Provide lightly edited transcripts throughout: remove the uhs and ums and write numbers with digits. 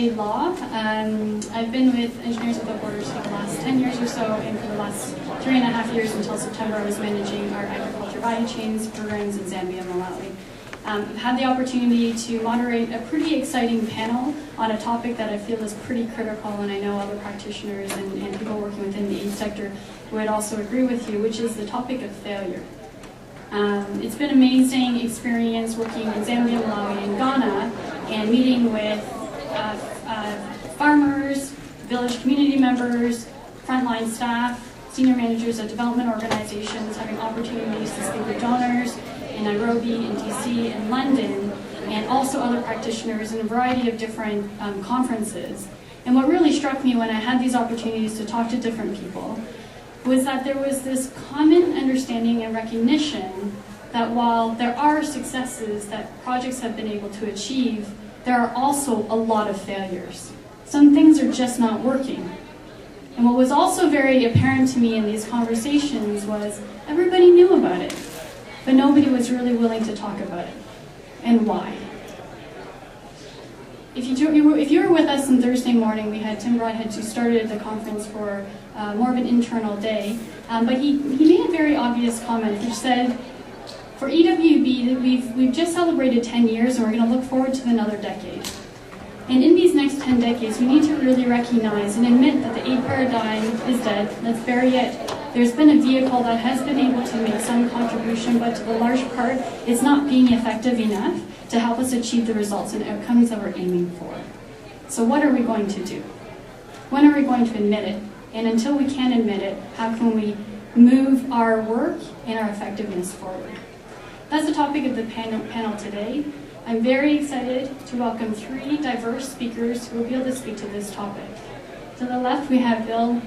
studied law. I've been with Engineers Without Borders for the last 10 years or so, and for the last 3.5 years until September I was managing our agriculture value chains programs in Zambia and Malawi. I've had the opportunity to moderate a pretty exciting panel on a topic that I feel is pretty critical, and I know other practitioners and people working within the aid sector would also agree with you, which is the topic of failure. It's been an amazing experience working in Zambia, Malawi, and Ghana, and meeting with farmers, village community members, frontline staff, senior managers of development organizations, having opportunities to speak with donors in Nairobi, in DC, and London, and also other practitioners in a variety of different conferences. And what really struck me when I had these opportunities to talk to different people was that there was this common understanding and recognition that while there are successes that projects have been able to achieve, there are also a lot of failures. Some things are just not working. And what was also very apparent to me in these conversations was everybody knew about it, but nobody was really willing to talk about it. And why? If you were with us on Thursday morning, we had Tim Broadhead, who started the conference for more of an internal day, but he made a very obvious comment, which said, for EWB, we've just celebrated 10 years and we're going to look forward to another decade. And in these next 10 decades, we need to really recognize and admit that the aid paradigm is dead. Let's bury it. There's been a vehicle that has been able to make some contribution, but to the large part, it's not being effective enough to help us achieve the results and outcomes that we're aiming for. So what are we going to do? When are we going to admit it? And until we can admit it, how can we move our work and our effectiveness forward? That's the topic of the panel today. I'm very excited to welcome 3 diverse speakers who will be able to speak to this topic. To the left, we have Bill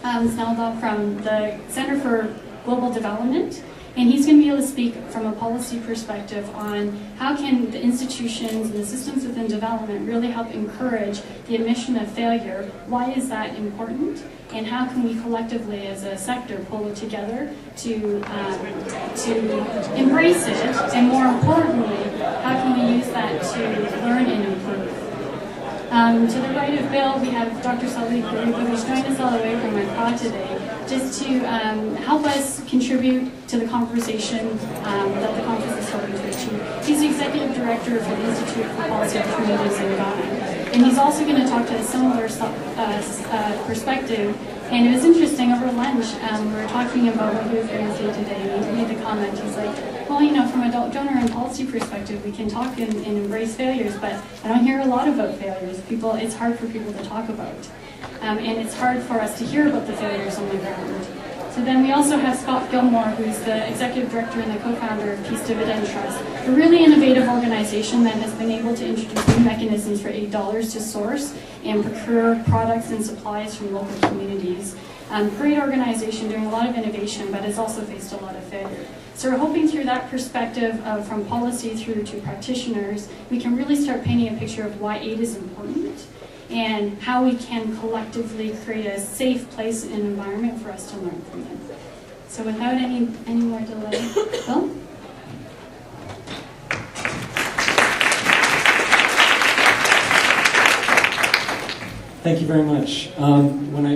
Sneldahl from the Center for Global Development, and he's going to be able to speak from a policy perspective on how can the institutions and the systems within development really help encourage the admission of failure. Why is that important? And how can we collectively as a sector pull it together to embrace it, and more importantly, how can we use that to learn and improve? To the right of Bill, we have Dr. Salih Kariba, who's joined us all the way from Accra today, just to help us contribute to the conversation that the conference is hoping to achieve. He's the Executive Director for the Institute for Policy Alternatives in Ghana. And he's also going to talk to a similar perspective. And it was interesting, over lunch, we were talking about what he was going to say today, and he made the comment, he's like, well, you know, from a donor and policy perspective, we can talk and embrace failures, but I don't hear a lot about failures. It's hard for people to talk about. And it's hard for us to hear about the failures on the ground. So then we also have Scott Gilmore, who's the Executive Director and the co-founder of Peace Dividend Trust, a really innovative organization that has been able to introduce new mechanisms for $8 to source and procure products and supplies from local communities. Great organization doing a lot of innovation, but has also faced a lot of failure. So we're hoping through that perspective from policy through to practitioners, we can really start painting a picture of why aid is important and how we can collectively create a safe place and environment for us to learn from them. So without any more delay, Bill? Thank you very much. When I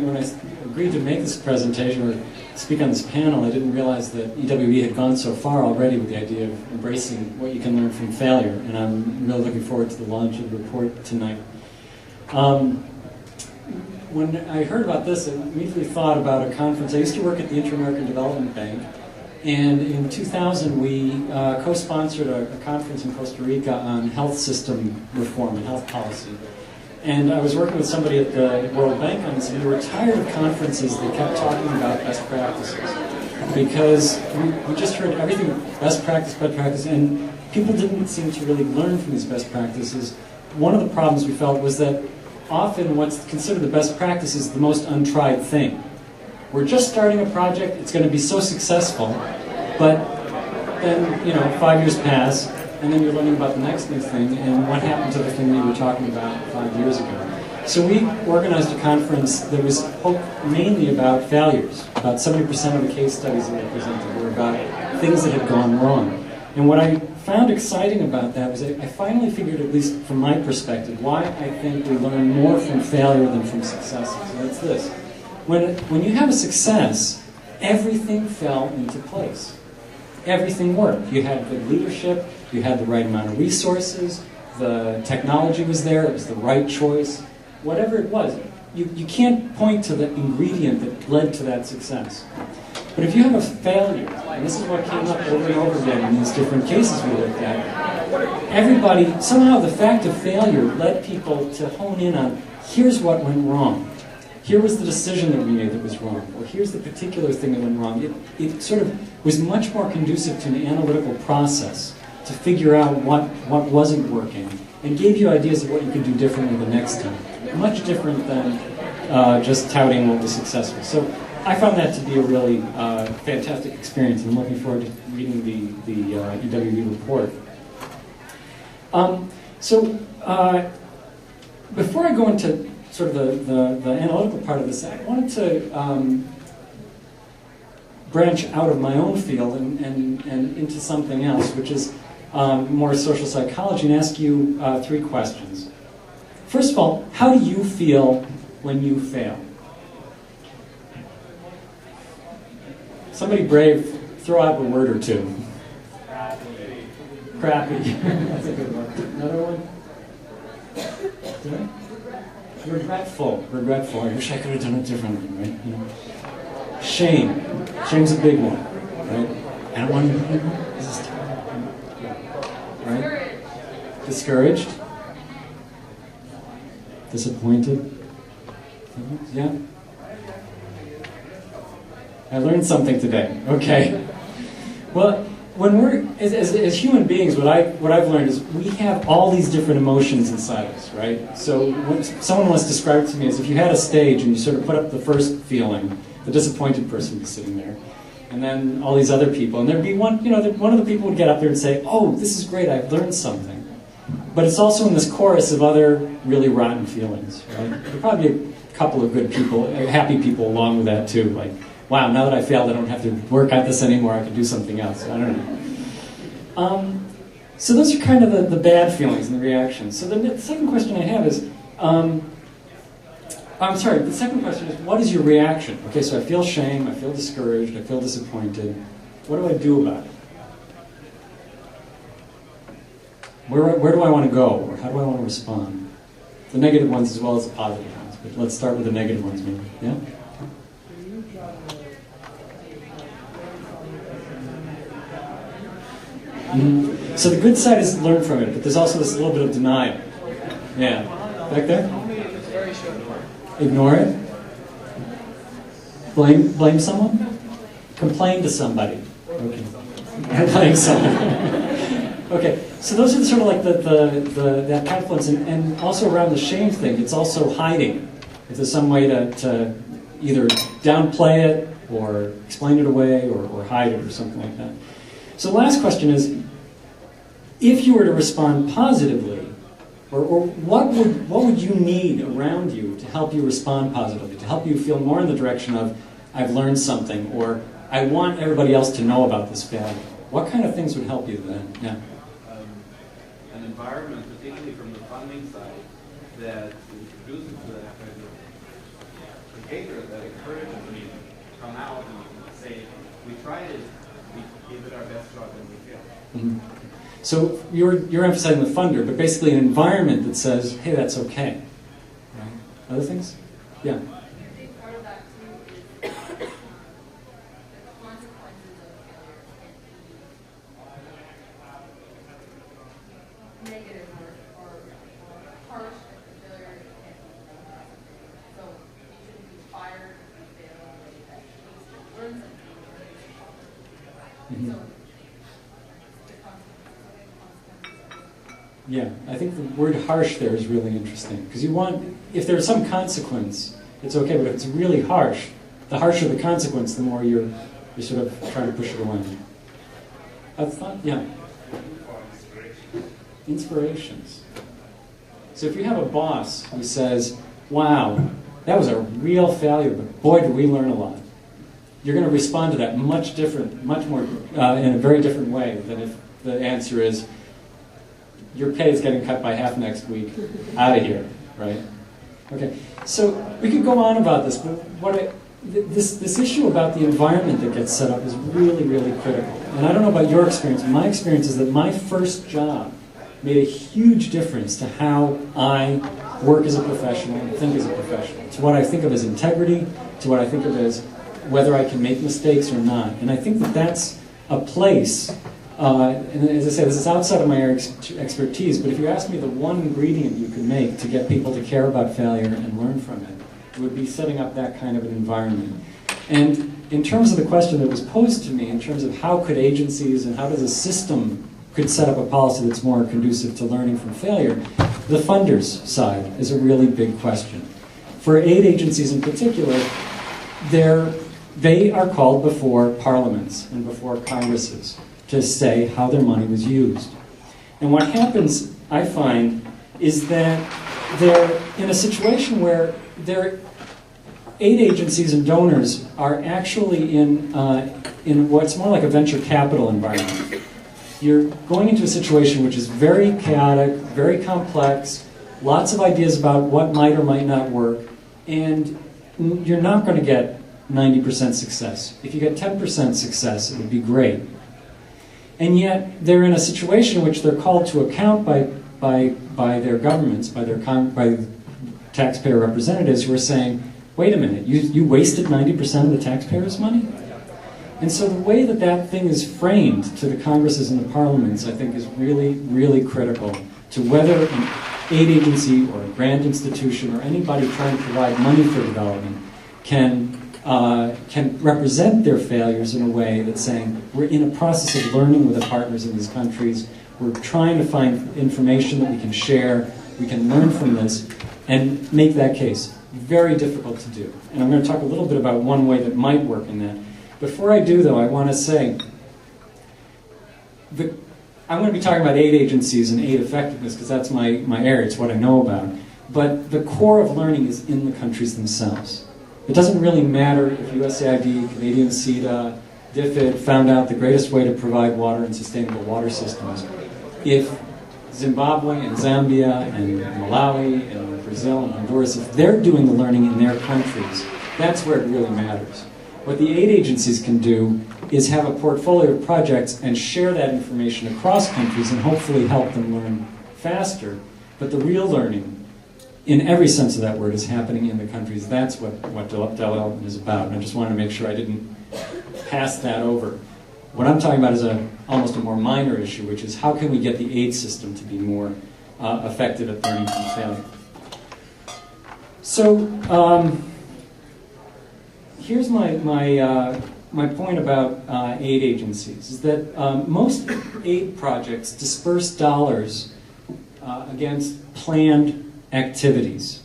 agreed to make this presentation or speak on this panel, I didn't realize that EWB had gone so far already with the idea of embracing what you can learn from failure, and I'm really looking forward to the launch of the report tonight. When I heard about this, I immediately thought about a conference. I used to work at the Inter-American Development Bank, and in 2000 we co-sponsored a conference in Costa Rica on health system reform and health policy. And I was working with somebody at the World Bank on this, and we were tired of conferences that kept talking about best practices. Because we just heard everything best practice, and people didn't seem to really learn from these best practices. One of the problems we felt was that often what's considered the best practice is the most untried thing. We're just starting a project, it's going to be so successful, but then, 5 years pass, and then you're learning about the next new thing, and what happened to the thing we were talking about 5 years ago. So we organized a conference that was mainly about failures. About 70% of the case studies that were presented were about things that had gone wrong. And what I found exciting about that was I finally figured, at least from my perspective, why I think we learn more from failure than from successes. And it's this. When you have a success, everything fell into place. Everything worked. You had good leadership, you had the right amount of resources, the technology was there, it was the right choice. Whatever it was, you can't point to the ingredient that led to that success. But if you have a failure, and this is what came up over and over again in these different cases we looked at, everybody, somehow the fact of failure led people to hone in on, here's what went wrong. Here was the decision that we made that was wrong, or here's the particular thing that went wrong. It sort of was much more conducive to an analytical process to figure out what wasn't working, and gave you ideas of what you could do differently the next time. Much different than just touting what was successful. So I found that to be a really fantastic experience, and I'm looking forward to reading the EWB report. Before I go into sort of the analytical part of this, I wanted to branch out of my own field and into something else, which is more social psychology, and ask you 3 questions. First of all, how do you feel when you fail? Somebody brave, throw out a word or two. Crappy. That's a good one. Another one? Regretful. Regretful. I wish I could have done it differently, right? You know. Shame. Shame's a big one, right? I don't want to. This is terrible. Right? Discouraged. Disappointed. Yeah. I learned something today. Okay. Well, when we're as human beings, what I've learned is we have all these different emotions inside us, right? So what someone once described to me is if you had a stage and you sort of put up the first feeling, the disappointed person would be sitting there, and then all these other people, and there'd be one, one of the people would get up there and say, "Oh, this is great, I've learned something." But it's also in this chorus of other really rotten feelings, right? There'd probably be a couple of good people, happy people along with that too, like, wow, now that I failed, I don't have to work at this anymore, I can do something else. I don't know. So those are kind of the bad feelings and the reactions. So the second question I have is, the second question is, what is your reaction? Okay, so I feel shame, I feel discouraged, I feel disappointed. What do I do about it? Where do I want to go, or how do I want to respond? The negative ones as well as the positive ones, but let's start with the negative ones maybe, yeah? Mm-hmm. So the good side is learn from it, but there's also this little bit of denial. Yeah. Back there? Ignore it? Blame someone? Complain to somebody. Okay. Blame someone. Okay, so those are sort of like that confluence, and also around the shame thing, it's also hiding. If there's some way to either downplay it, or explain it away, or hide it, or something like that. So the last question is, if you were to respond positively, or what would you need around you to help you respond positively, to help you feel more in the direction of, I've learned something, or I want everybody else to know about this failure? What kind of things would help you then? Yeah. An environment, particularly from the funding side, that introduces that kind of behavior that encourages me to come out and say, we tried it, we gave it our best shot, and we failed. Mm-hmm. So you're emphasizing the funder, but basically an environment that says, hey, that's okay. Right? Other things? Yeah. I think part of that too is the consequences of failure can be negative or harsh if the failure can be negative. So you shouldn't be fired if you fail, or you at least learn something. Mm-hmm. So Yeah, I think the word harsh there is really interesting, because you want, if there's some consequence, it's okay, but if it's really harsh, the harsher the consequence, the more you're sort of trying to push it away. I thought, yeah. Inspirations. So if you have a boss who says, wow, that was a real failure, but boy, did we learn a lot. You're going to respond to that much more, in a very different way than if the answer is, your pay is getting cut by half next week, out of here, right? Okay, so we could go on about this, but this issue about the environment that gets set up is really, really critical. And I don't know about your experience, but my experience is that my first job made a huge difference to how I work as a professional and think as a professional, to what I think of as integrity, to what I think of as whether I can make mistakes or not. And I think that that's a place, and as I say, this is outside of my expertise, but if you ask me the one ingredient you could make to get people to care about failure and learn from it, it would be setting up that kind of an environment. And in terms of the question that was posed to me, in terms of how could agencies and how does a system could set up a policy that's more conducive to learning from failure, the funders' side is a really big question. For aid agencies in particular, they are called before parliaments and before congresses to say how their money was used. And what happens, I find, is that they're in a situation where their aid agencies and donors are actually in what's more like a venture capital environment. You're going into a situation which is very chaotic, very complex, lots of ideas about what might or might not work, and you're not going to get 90% success. If you get 10% success, it would be great. And yet, they're in a situation in which they're called to account by their governments, by taxpayer representatives who are saying, wait a minute, you wasted 90% of the taxpayers' money? And so the way that that thing is framed to the Congresses and the parliaments, I think, is really, really critical to whether an aid agency or a grant institution or anybody trying to provide money for development can represent their failures in a way that's saying, we're in a process of learning with the partners in these countries, we're trying to find information that we can share, we can learn from this, and make that case. Very difficult to do. And I'm going to talk a little bit about one way that might work in that. Before I do, though, I want to say, I'm going to be talking about aid agencies and aid effectiveness because that's my area, it's what I know about. But the core of learning is in the countries themselves. It doesn't really matter if USAID, Canadian CEDA, DFID found out the greatest way to provide water and sustainable water systems. If Zimbabwe and Zambia and Malawi and Brazil and Honduras, if they're doing the learning in their countries, that's where it really matters. What the aid agencies can do is have a portfolio of projects and share that information across countries and hopefully help them learn faster. But the real learning, in every sense of that word, is happening in the countries. That's what development is about. And I just wanted to make sure I didn't pass that over. What I'm talking about is almost a more minor issue, which is how can we get the aid system to be more effective at learning from failure. So here's my point about aid agencies, is that most aid projects disperse dollars against planned activities.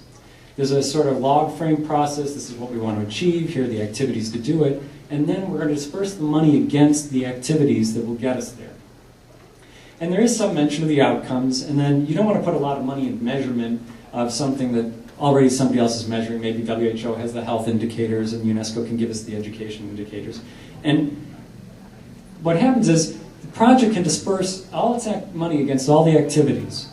There's a sort of log frame process. This is what we want to achieve. Here are the activities to do it. And then we're going to disperse the money against the activities that will get us there. And there is some mention of the outcomes. And then you don't want to put a lot of money in measurement of something that already somebody else is measuring. Maybe WHO has the health indicators and UNESCO can give us the education indicators. And what happens is the project can disperse all its money against all the activities.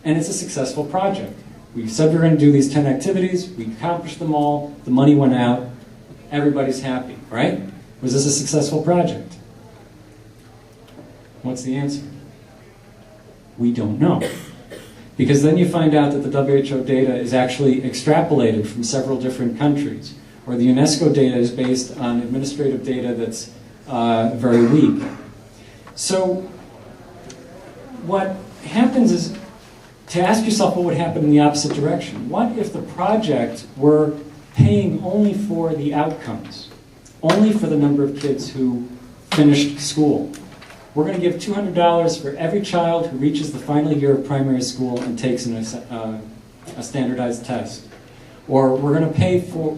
And it's a successful project. We said we're going to do these 10 activities, we accomplished them all, the money went out, everybody's happy, right? Was this a successful project? What's the answer? We don't know. Because then you find out that the WHO data is actually extrapolated from several different countries, or the UNESCO data is based on administrative data that's very weak. So what happens is to ask yourself what would happen in the opposite direction. What if the project were paying only for the outcomes, only for the number of kids who finished school? We're going to give $200 for every child who reaches the final year of primary school and takes a standardized test. Or we're going to pay for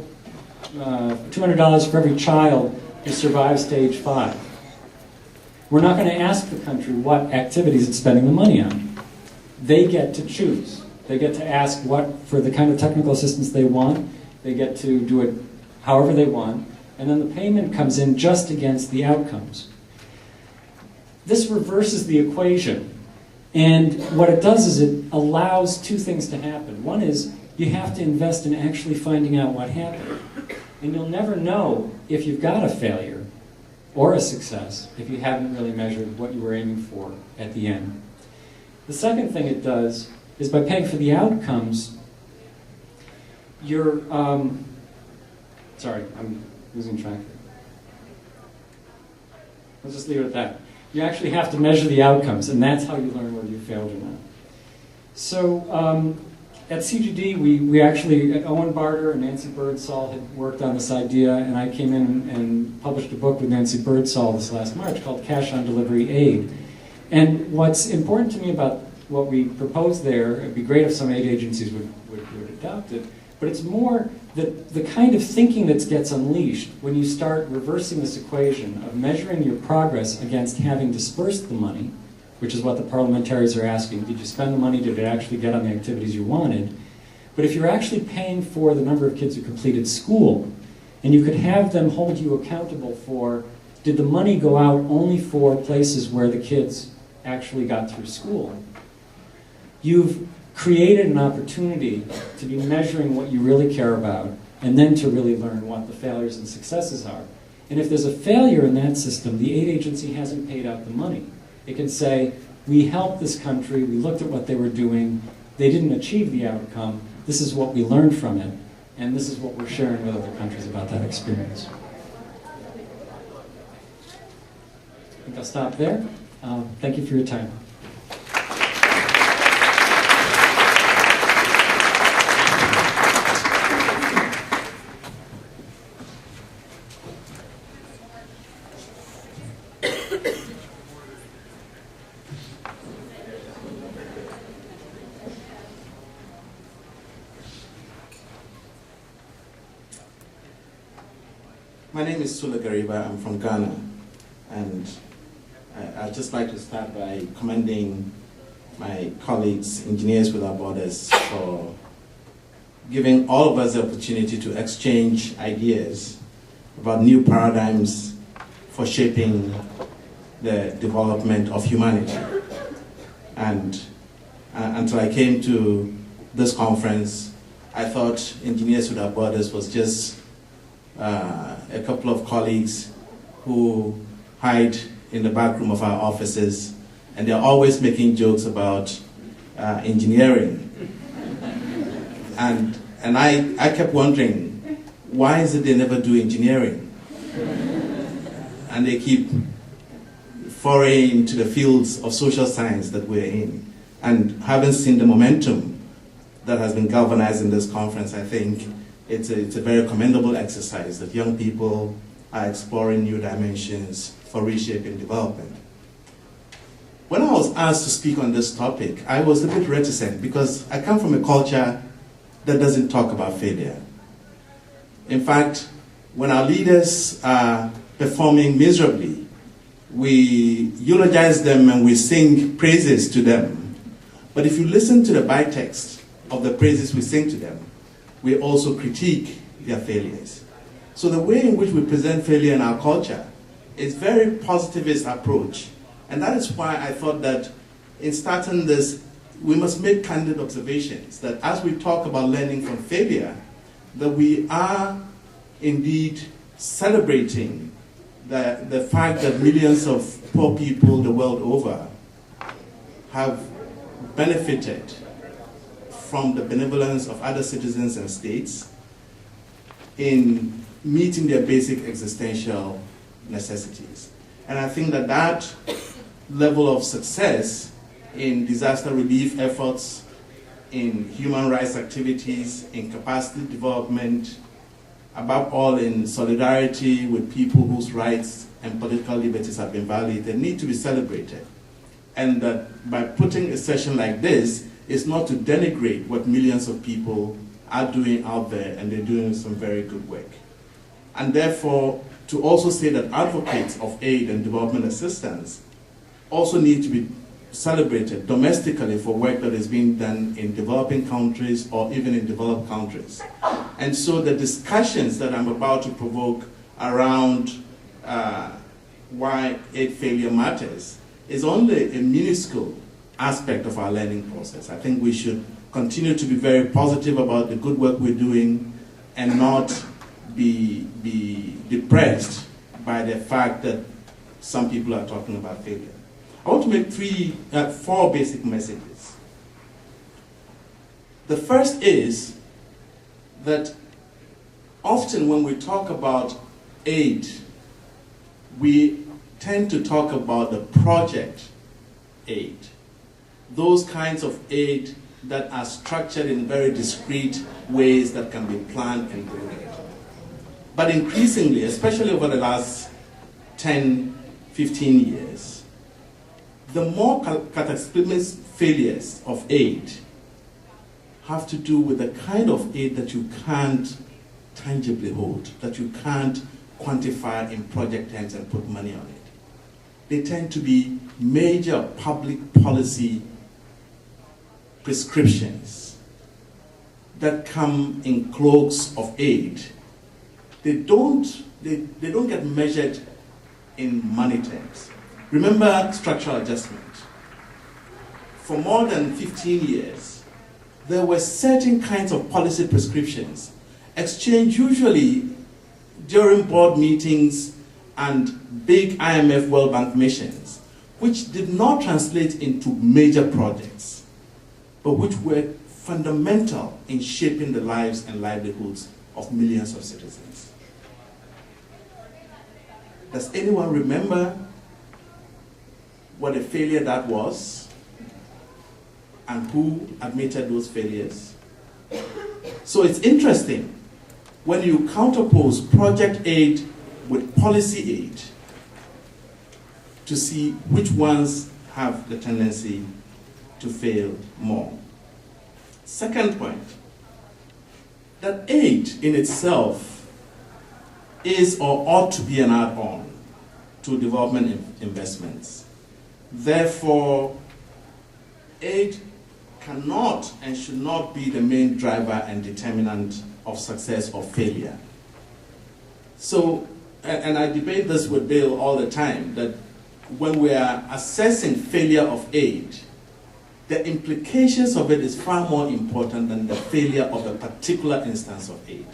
$200 for every child who survives stage 5. We're not going to ask the country what activities it's spending the money on. They get to choose. They get to ask what, for the kind of technical assistance they want, they get to do it however they want, and then the payment comes in just against the outcomes. this reverses the equation. And what it does is it allows two things to happen. One is you have to invest in actually finding out what happened. And you'll never know if you've got a failure or a success if you haven't really measured what you were aiming for at the end. The second thing it does is by paying for the outcomes, you're, sorry, I'm losing track here. Let's just leave it at that. You actually have to measure the outcomes, and that's how you learn whether you failed or not. So at CGD, we actually, Owen Barter and Nancy Birdsall had worked on this idea, and I came in and published a book with Nancy Birdsall this last March called Cash on Delivery Aid. And what's important to me about what we proposed there, it'd be great if some aid agencies would adopt it, but it's more the kind of thinking that gets unleashed when you start reversing this equation of measuring your progress against having dispersed the money, which is what the parliamentarians are asking. Did you spend the money? Did it actually get on the activities you wanted? But if you're actually paying for the number of kids who completed school, and you could have them hold you accountable for, did the money go out only for places where the kids actually got through school? You've created an opportunity to be measuring what you really care about, and then to really learn what the failures and successes are. And if there's a failure in that system, the aid agency hasn't paid out the money. It can say, we helped this country, we looked at what they were doing, they didn't achieve the outcome, this is what we learned from it, and this is what we're sharing with other countries about that experience. I think I'll stop there. Thank you for your time. My name is Sula Gariba. I'm from Ghana, and I'd just like to start by commending my colleagues, Engineers Without Borders, for giving all of us the opportunity to exchange ideas about new paradigms for shaping the development of humanity. And until I came to this conference, I thought Engineers Without Borders was just a couple of colleagues who hide in the back room of our offices, and they're always making jokes about engineering. And I kept wondering, why is it they never do engineering? And they keep foraying into the fields of social science that we're in. And having seen the momentum that has been galvanized in this conference, I think it's a very commendable exercise that young people are exploring new dimensions for reshaping development. When I was asked to speak on this topic, I was a bit reticent because I come from a culture that doesn't talk about failure. In fact, when our leaders are performing miserably, we eulogize them and we sing praises to them. But if you listen to the bytext of the praises we sing to them, we also critique their failures. So the way in which we present failure in our culture is very positivist approach. And that is why I thought that in starting this, we must make candid observations that as we talk about learning from failure, that we are indeed celebrating the fact that millions of poor people the world over have benefited from the benevolence of other citizens and states in meeting their basic existential necessities. And I think that that level of success in disaster relief efforts, in human rights activities, in capacity development, above all in solidarity with people whose rights and political liberties have been violated, need to be celebrated. And that by putting a session like this, is not to denigrate what millions of people are doing out there, and they're doing some very good work. And therefore, to also say that advocates of aid and development assistance also need to be celebrated domestically for work that is being done in developing countries or even in developed countries. And so the discussions that I'm about to provoke around why aid failure matters is only a minuscule aspect of our learning process. I think we should continue to be very positive about the good work we're doing and not be depressed by the fact that some people are talking about failure. I want to make four basic messages. The first is that often when we talk about aid, we tend to talk about the project aid. Those kinds of aid that are structured in very discrete ways that can be planned and delivered. But increasingly, especially over the last 10, 15 years, the more catastrophic failures of aid have to do with the kind of aid that you can't tangibly hold, that you can't quantify in project terms and put money on it. They tend to be major public policy prescriptions that come in cloaks of aid. They don't get measured in money terms. Remember structural adjustment. For more than 15 years, there were certain kinds of policy prescriptions exchanged usually during board meetings and big IMF World Bank missions, which did not translate into major projects, but which were fundamental in shaping the lives and livelihoods of millions of citizens. Does anyone remember what a failure that was and who admitted those failures? So it's interesting when you counterpose project aid with policy aid to see which ones have the tendency to fail more. Second point, that aid in itself is or ought to be an add-on to development investments. Therefore, aid cannot and should not be the main driver and determinant of success or failure. So, and I debate this with Bill all the time, that when we are assessing failure of aid, the implications of it is far more important than the failure of a particular instance of aid.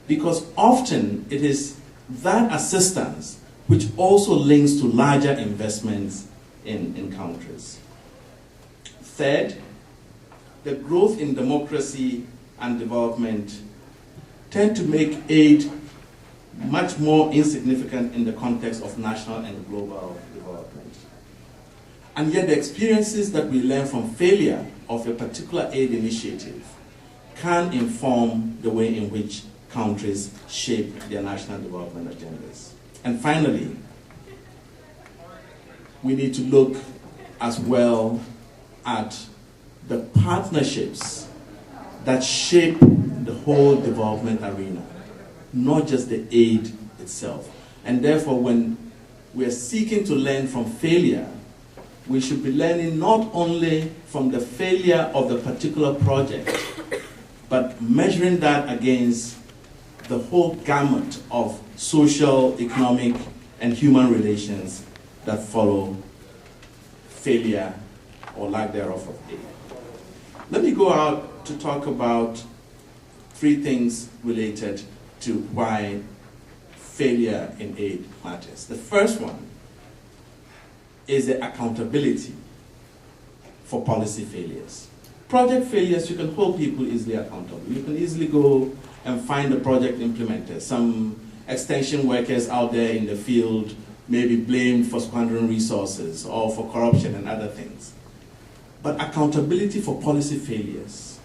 Because often it is that assistance which also links to larger investments in countries. Third, the growth in democracy and development tend to make aid much more insignificant in the context of national and global development. And yet the experiences that we learn from failure of a particular aid initiative can inform the way in which countries shape their national development agendas. And finally, we need to look as well at the partnerships that shape the whole development arena, not just the aid itself. And therefore, when we are seeking to learn from failure, we should be learning not only from the failure of the particular project, but measuring that against the whole gamut of social, economic, and human relations that follow failure or lack thereof of aid. Let me go out to talk about three things related to why failure in aid matters. The first one is the accountability for policy failures. Project failures, you can hold people easily accountable. You can easily go and find the project implementer. Some extension workers out there in the field may be blamed for squandering resources or for corruption and other things. But accountability for policy failures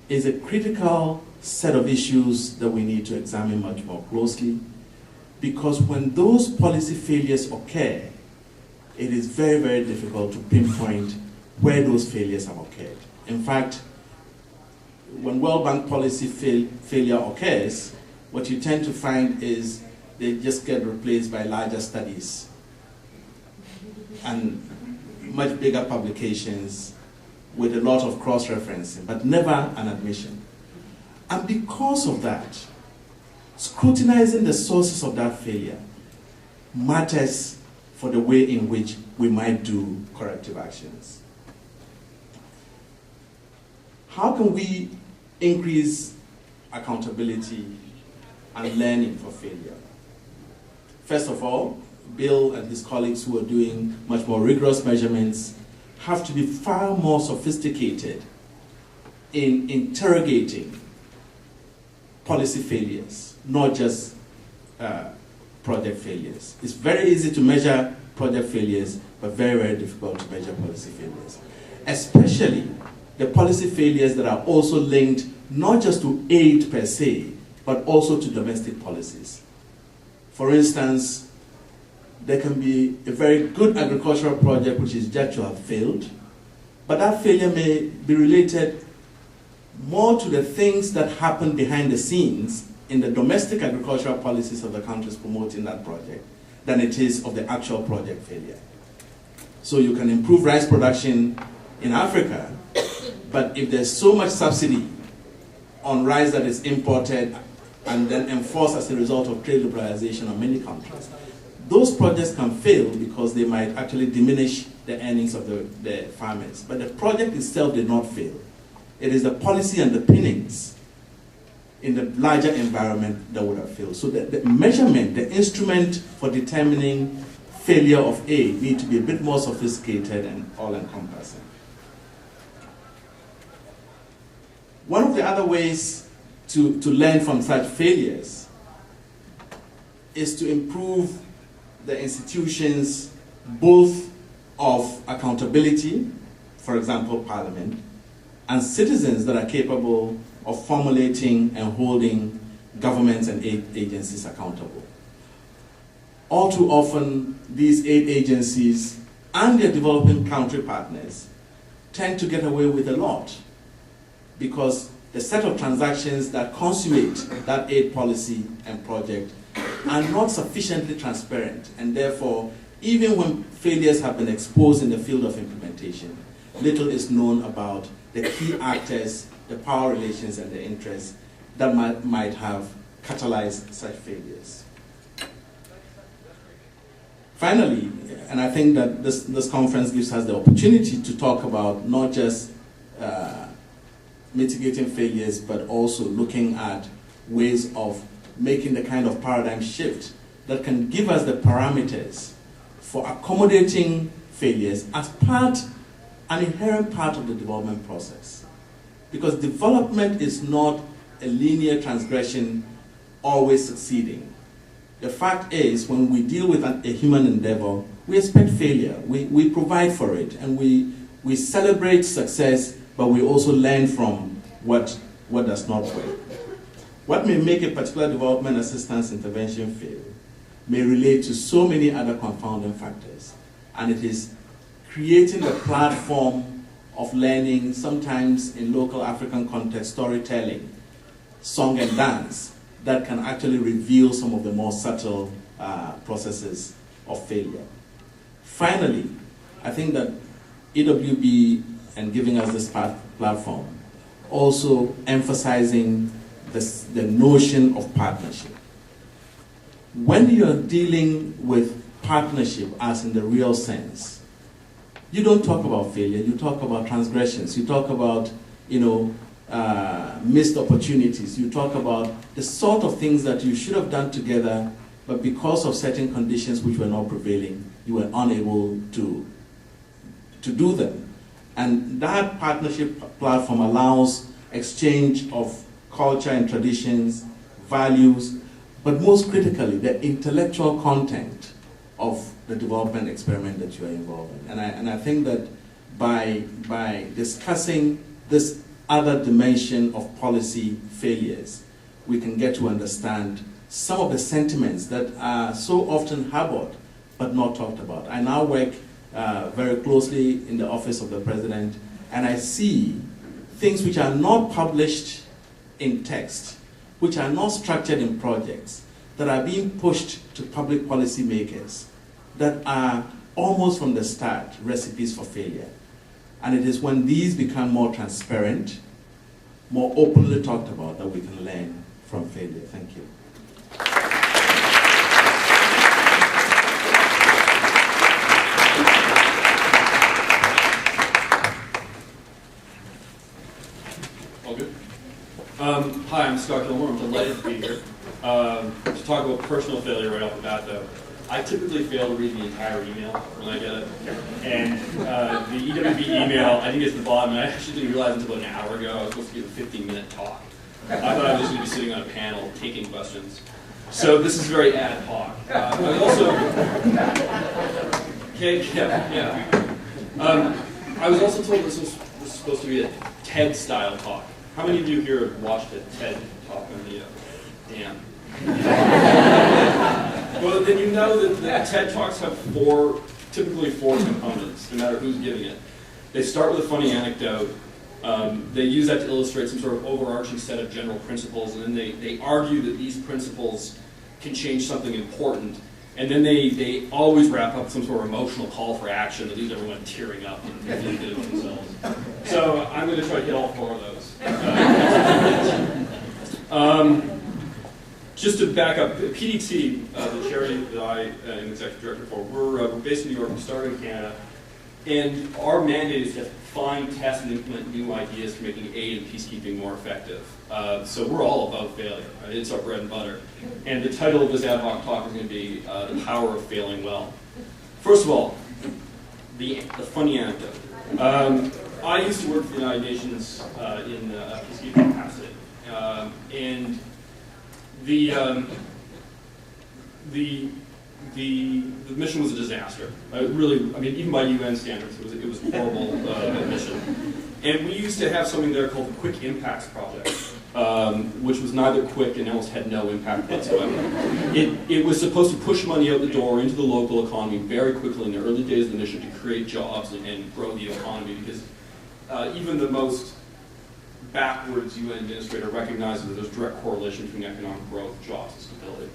is a critical set of issues that we need to examine much more closely, because when those policy failures occur, it is very, very difficult to pinpoint where those failures have occurred. In fact, when World Bank policy failure occurs, what you tend to find is they just get replaced by larger studies and much bigger publications with a lot of cross-referencing, but never an admission. And because of that, scrutinizing the sources of that failure matters for the way in which we might do corrective actions. How can we increase accountability and learning for failure? First of all, Bill and his colleagues who are doing much more rigorous measurements have to be far more sophisticated in interrogating policy failures, not just project failures. It's very easy to measure project failures, but very, very difficult to measure policy failures. Especially the policy failures that are also linked not just to aid per se, but also to domestic policies. For instance, there can be a very good agricultural project which is judged to have failed, but that failure may be related more to the things that happen behind the scenes in the domestic agricultural policies of the countries promoting that project than it is of the actual project failure. So you can improve rice production in Africa, but if there's so much subsidy on rice that is imported and then enforced as a result of trade liberalization on many countries, those projects can fail because they might actually diminish the earnings of the farmers. But the project itself did not fail. It is the policy underpinnings in the larger environment that would have failed. So the measurement, the instrument for determining failure of aid need to be a bit more sophisticated and all-encompassing. One of the other ways to learn from such failures is to improve the institutions both of accountability, for example, Parliament, and citizens that are capable of formulating and holding governments and aid agencies accountable. All too often, these aid agencies and their developing country partners tend to get away with a lot because the set of transactions that consummate that aid policy and project are not sufficiently transparent, and therefore, even when failures have been exposed in the field of implementation, little is known about the key actors, the power relations, and the interests that might have catalyzed such failures. Finally, and I think that this conference gives us the opportunity to talk about not just mitigating failures, but also looking at ways of making the kind of paradigm shift that can give us the parameters for accommodating failures as an inherent part of the development process. Because development is not a linear transgression always succeeding. The fact is, when we deal with a human endeavor, we expect failure. We provide for it, and we celebrate success, but we also learn from what does not work. What may make a particular development assistance intervention fail may relate to so many other confounding factors, and it is creating a platform of learning, sometimes in local African context, storytelling, song and dance, that can actually reveal some of the more subtle processes of failure. Finally, I think that EWB and giving us this platform also emphasizing the notion of partnership. When you're dealing with partnership as in the real sense, you don't talk about failure, you talk about transgressions, you talk about, missed opportunities, you talk about the sort of things that you should have done together, but because of certain conditions which were not prevailing, you were unable to do them. And that partnership platform allows exchange of culture and traditions, values, but most critically, the intellectual content of the development experiment that you are involved in. And I think that by discussing this other dimension of policy failures, we can get to understand some of the sentiments that are so often harbored but not talked about. I now work very closely in the office of the president, and I see things which are not published in text, which are not structured in projects, that are being pushed to public policy makers, that are almost from the start recipes for failure. And it is when these become more transparent, more openly talked about, that we can learn from failure. Thank you. Hi, I'm Scott Gilmore. I'm delighted to be here. To talk about personal failure right off the bat, though, I typically fail to read the entire email when I get it. And the EWB email, I think it's the bottom, and I actually didn't realize until about an hour ago I was supposed to give a 15-minute talk. I thought I was just going to be sitting on a panel taking questions. So this is very ad hoc. I also... I was also told this was supposed to be a TED-style talk. How many of you here have watched a TED talk on the dam? Well, then you know that the TED Talks have typically four components, no matter who's giving it. They start with a funny anecdote. They use that to illustrate some sort of overarching set of general principles, and then they argue that these principles can change something important. And then they always wrap up with some sort of emotional call for action that leaves everyone tearing up and feeling good about themselves. So I'm going to try to hit all four of those. Just to back up, PDT, the charity that I am executive director for, we're based in New York, we started in Canada, and our mandate is to find, test, and implement new ideas for making aid and peacekeeping more effective. So we're all about failure. It's our bread and butter. And the title of this ad hoc talk is going to be The Power of Failing Well. First of all, the funny anecdote. I used to work for the United Nations in peacekeeping capacity. And the mission was a disaster. Even by UN standards, it was a horrible mission. And we used to have something there called the Quick Impacts Project, which was neither quick and almost had no impact whatsoever. It was supposed to push money out the door into the local economy very quickly in the early days of the mission to create jobs and grow the economy, because even the most backwards UN administrator recognizes that there's a direct correlation between economic growth, jobs, and stability.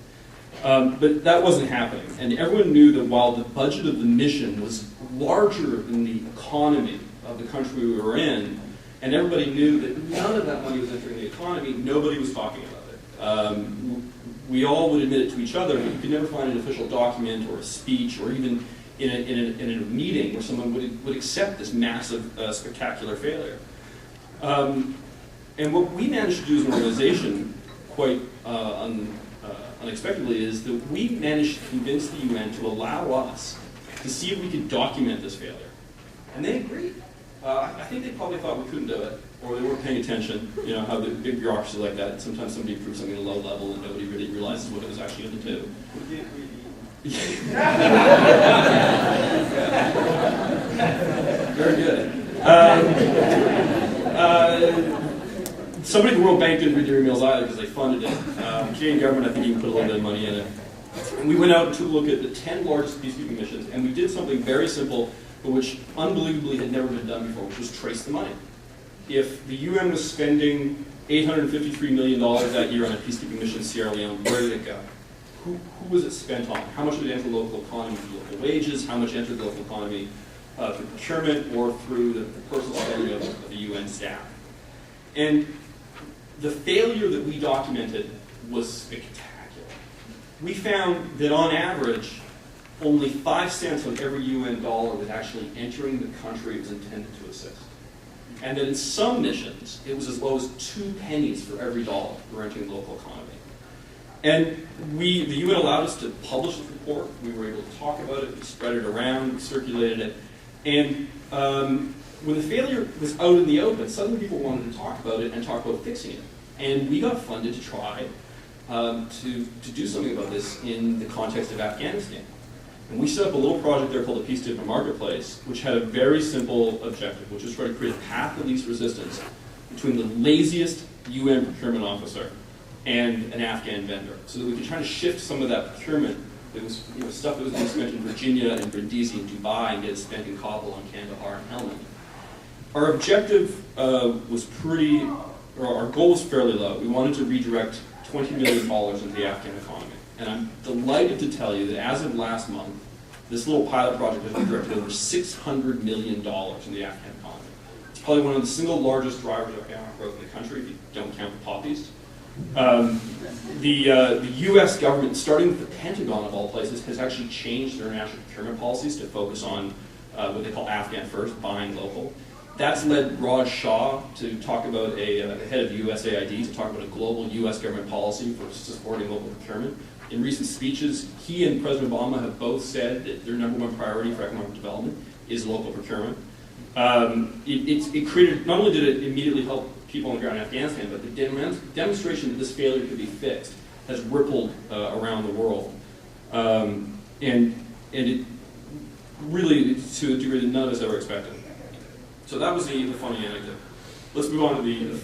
But that wasn't happening. And everyone knew that while the budget of the mission was larger than the economy of the country we were in, and everybody knew that none of that money was entering the economy, nobody was talking about it. We all would admit it to each other, but you could never find an official document or a speech or even in a meeting where someone would accept this massive, spectacular failure. And what we managed to do as an organization, quite unexpectedly, is that we managed to convince the UN to allow us to see if we could document this failure. And they agreed. I think they probably thought we couldn't do it, or they weren't paying attention. You know, how the big bureaucracy like that, sometimes somebody approves something at a low level and nobody really realizes what it was actually going to do. Very good. Somebody at the World Bank didn't read their emails either because they funded it. The Canadian government, I think, even put a little bit of money in it. And we went out and took a look at the 10 largest peacekeeping missions, and we did something very simple, but which unbelievably had never been done before, which was trace the money. If the UN was spending $853 million that year on a peacekeeping mission in Sierra Leone, where did it go? Who was it spent on? How much did it enter the local economy through local wages? How much entered the local economy through procurement or through the personal spending of the UN staff? And the failure that we documented was spectacular. We found that on average, only 5 cents on every UN dollar was actually entering the country it was intended to assist. And that in some missions, it was as low as 2 pennies for every dollar were entering the local economy. And the UN allowed us to publish the report. We were able to talk about it, we spread it around, we circulated it. And when the failure was out in the open, suddenly people wanted to talk about it and talk about fixing it. And we got funded to try to do something about this in the context of Afghanistan. And we set up a little project there called the Peace Different Marketplace, which had a very simple objective, which was try to create a path of least resistance between the laziest UN procurement officer and an Afghan vendor, so that we could try to shift some of that procurement that was stuff that was being spent in Virginia and Brindisi and Dubai and get it spent in Kabul and Kandahar and Helmand. Our objective was our goal was fairly low. We wanted to redirect $20 million into the Afghan economy. And I'm delighted to tell you that as of last month, this little pilot project has redirected over $600 million in the Afghan economy. It's probably one of the single largest drivers of economic growth in the country, if you don't count the poppies. The U.S. government, starting with the Pentagon of all places, has actually changed their international procurement policies to focus on what they call Afghan first, buying local. That's led Raj Shah to talk about the head of USAID, to talk about a global US government policy for supporting local procurement. In recent speeches, he and President Obama have both said that their #1 priority for economic development is local procurement. It created, not only did it immediately help people on the ground in Afghanistan, but the demonstration that this failure could be fixed has rippled around the world. And it really, to a degree that none of us ever expected. So that was the funny anecdote. Let's move on to the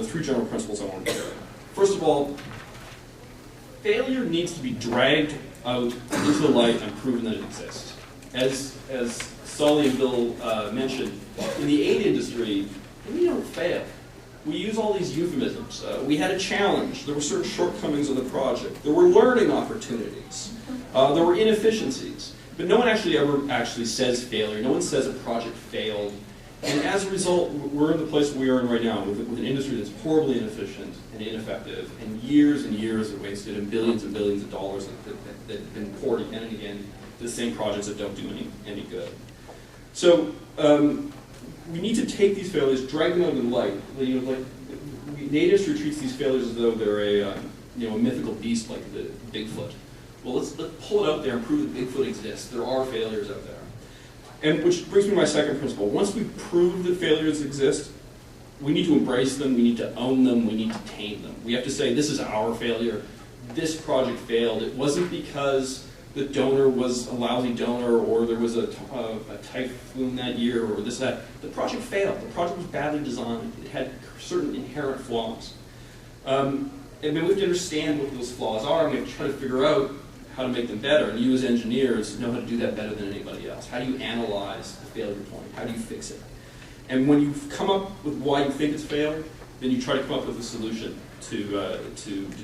three general principles I want to share. First of all, failure needs to be dragged out into the light and proven that it exists. As Sully and Bill mentioned, in the aid industry, we don't fail. We use all these euphemisms. We had a challenge. There were certain shortcomings of the project. There were learning opportunities. There were inefficiencies. But no one actually says failure. No one says a project failed. And as a result, we're in the place we are in right now with an industry that's horribly inefficient and ineffective, and years are wasted, and billions of dollars that have been poured again and again to the same projects that don't do any good. So we need to take these failures, drag them out of the light. The aid industry treats these failures as though they're a mythical beast like the Bigfoot. Well, let's pull it out there and prove that Bigfoot exists. There are failures out there. And which brings me to my second principle. Once we prove that failures exist, we need to embrace them, we need to own them, we need to tame them. We have to say, this is our failure. This project failed. It wasn't because the donor was a lousy donor, or there was a typhoon that year, or this, that. The project failed. The project was badly designed. It had certain inherent flaws. And then we have to understand what those flaws are, and we have to try to figure out how to make them better. And you as engineers know how to do that better than anybody else. How do you analyze the failure point? How do you fix it? And when you've come up with why you think it's failed, then you try to come up with a solution to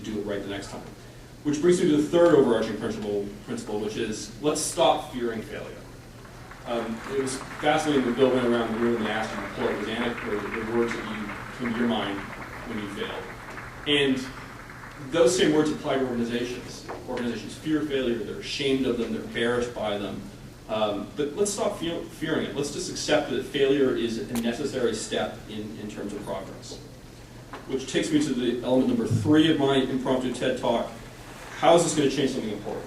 do it right the next time. Which brings me to the third overarching principle, which is let's stop fearing failure. It was fascinating when Bill went around the room and asked you to pull out the words that came to your mind when you failed. And those same words apply to organizations. Organizations fear failure, they're ashamed of them, they're embarrassed by them. But let's stop fearing it. Let's just accept that failure is a necessary step in terms of progress. Which takes me to the element number 3 of my impromptu TED Talk. How is this going to change something important?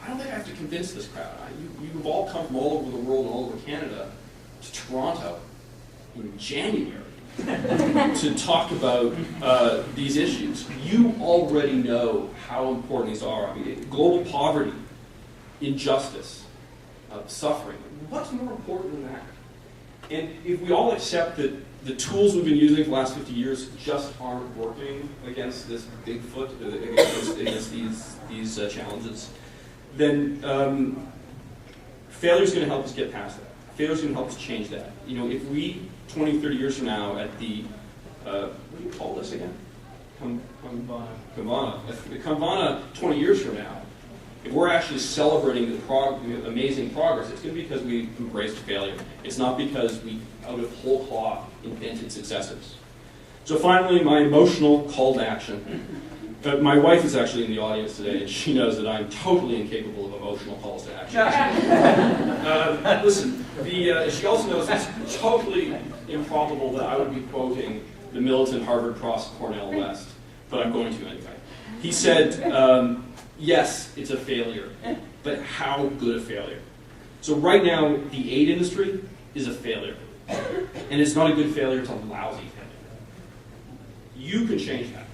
I don't think I have to convince this crowd. You've all come from all over the world and all over Canada to Toronto in January to talk about these issues. You already know how important these are. I mean, global poverty, injustice, suffering. What's more important than that? And if we all accept that the tools we've been using for the last 50 years just aren't working against this Bigfoot, against these challenges, then failure is going to help us get past that. Failure is going to help us change that. If we 20, 30 years from now at the, what do you call this again? Kumvana. The Kumvana 20 years from now, if we're actually celebrating the amazing progress, it's going to be because we embraced failure. It's not because we, out of whole cloth, invented successes. So finally, my emotional call to action. My wife is actually in the audience today, and she knows that I'm totally incapable of emotional calls to action. Listen, she also knows it's totally improbable that I would be quoting the militant Harvard Cross Cornell West, but I'm going to anyway. He said, yes, it's a failure, but how good a failure? So right now, the aid industry is a failure, and it's not a good failure, it's a lousy failure. You can change that.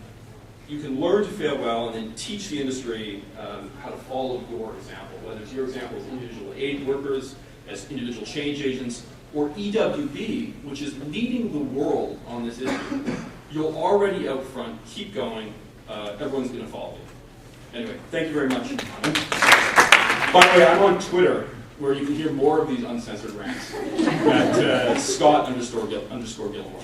You can learn to fail well and then teach the industry how to follow your example, whether it's your example as individual aid workers, as individual change agents, or EWB, which is leading the world on this issue. You're already out front, keep going, everyone's going to follow you. Anyway, thank you very much. By the way, I'm on Twitter, where you can hear more of these uncensored rants at Scott_Gilmore.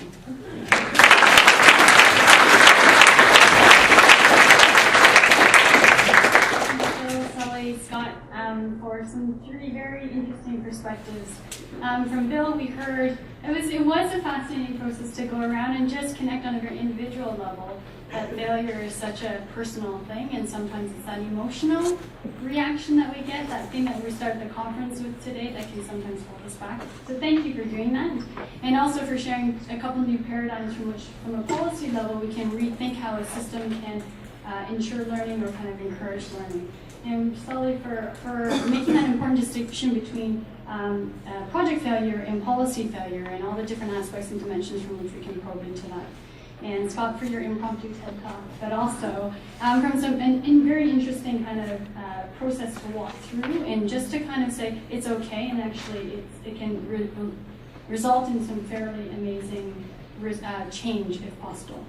Scott, for for some three very interesting perspectives. From Bill, we heard it was a fascinating process to go around and just connect on a very individual level. That failure is such a personal thing, and sometimes it's that emotional reaction that we get, that thing that we started the conference with today that can sometimes hold us back. So thank you for doing that, and also for sharing a couple new paradigms from which, from a policy level, we can rethink how a system can ensure learning or kind of encourage learning. And Sally, for making that important distinction between project failure and policy failure and all the different aspects and dimensions from which we can probe into that. And Scott, for your impromptu TED Talk, but also from some very interesting kind of process to walk through, and just to kind of say it's okay, and actually it can result in some fairly amazing change if possible.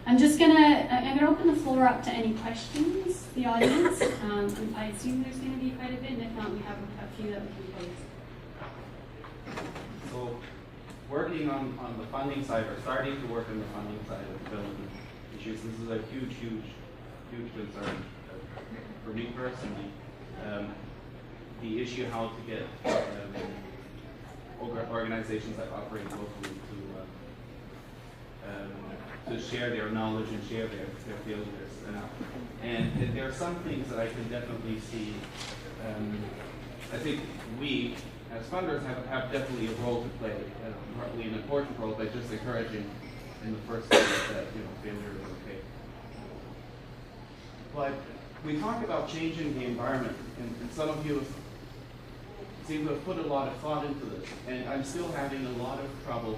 I'm gonna open the floor up to any questions, the audience. I assume there's gonna be quite a bit, and if not, we have a few that we can pose. So, working on the funding side, or starting to work on the funding side of development issues, this is a huge concern for me personally. The issue how to get organizations that operate locally to share their knowledge and share their failures. And there are some things that I can definitely see. I think we, as funders, have definitely a role to play, probably an important role, by just encouraging in the first place that failure is okay. But we talk about changing the environment, and some of you seem to have put a lot of thought into this, and I'm still having a lot of trouble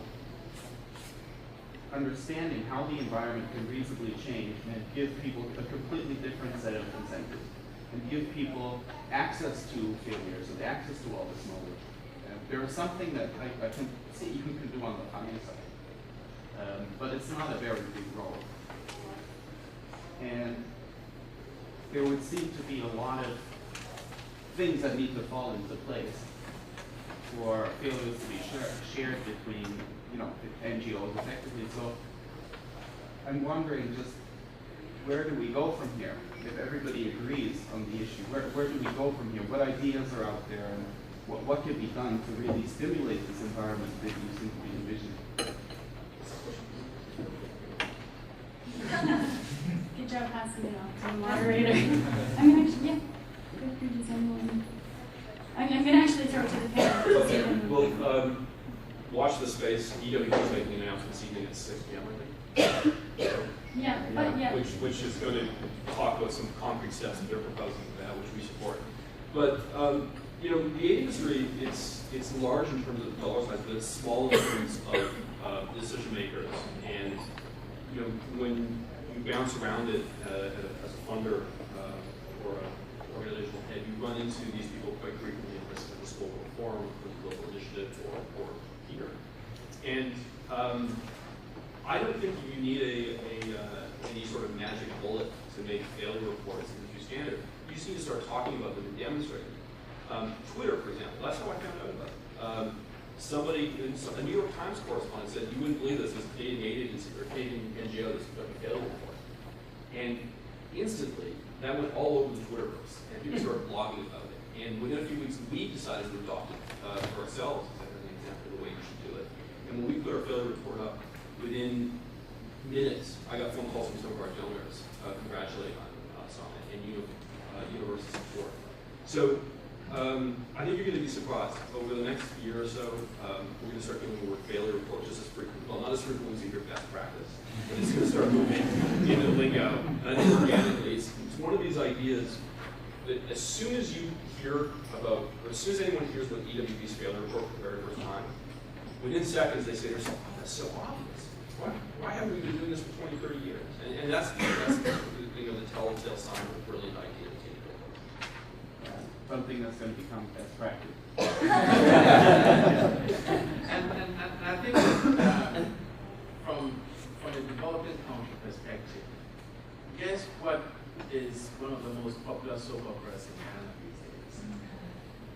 understanding how the environment can reasonably change and give people a completely different set of incentives, and give people access to failures and access to all this knowledge. There is something that I can see you can do on the funding side, but it's not a very big role. And there would seem to be a lot of things that need to fall into place for failures to be shared between NGOs effectively. So I'm wondering, just where do we go from here? If everybody agrees on the issue, where do we go from here? What ideas are out there, and what can be done to really stimulate this environment that you seem to be envisioning? Good job passing it off to the moderator. I'm going to actually, feel free to send one. I'm going to actually throw it to the panel. Well, watch the space. EWP is making an announcement this evening at 6 p.m. I think. Which is going to talk about some concrete steps that they're proposing for that, which we support. But the industry, it's large in terms of dollar size, but it's small in terms of decision makers. And when you bounce around it as a funder or an organizational head, you run into these people quite frequently in this local forum, for the local initiative, or here. And I don't think you need any sort of magic bullet to make failure reports industry standard. You just need to start talking about them and demonstrating them. Twitter, for example, that's how I found out about it. A New York Times correspondent said, "You wouldn't believe this, a Canadian aid agency or Canadian NGO that's put up a failure report." And instantly, that went all over the Twitterverse, and people started blogging about it. And within a few weeks, we decided to adopt it for ourselves as an example of the way you should do it. And when we put our failure report up, within minutes, I got phone calls from some of our donors congratulating us on it, and university support. So I think you're going to be surprised. Over the next year or so, we're going to start doing more failure reports just as frequently. Well, not as frequently as you hear best practice, but it's going to start moving into lingo. And I think organically, it's one of these ideas that as soon as you hear about, or as soon as anyone hears about EWB's failure report for the very first time, within seconds they say to themselves, "Oh, that's so obvious. Why haven't we been doing this for 20, 30 years?" And that's the telltale sign of a brilliant idea. Something that's going to become best practice. and I think that, from a developing country perspective, guess what is one of the most popular soap operas in Canada these days?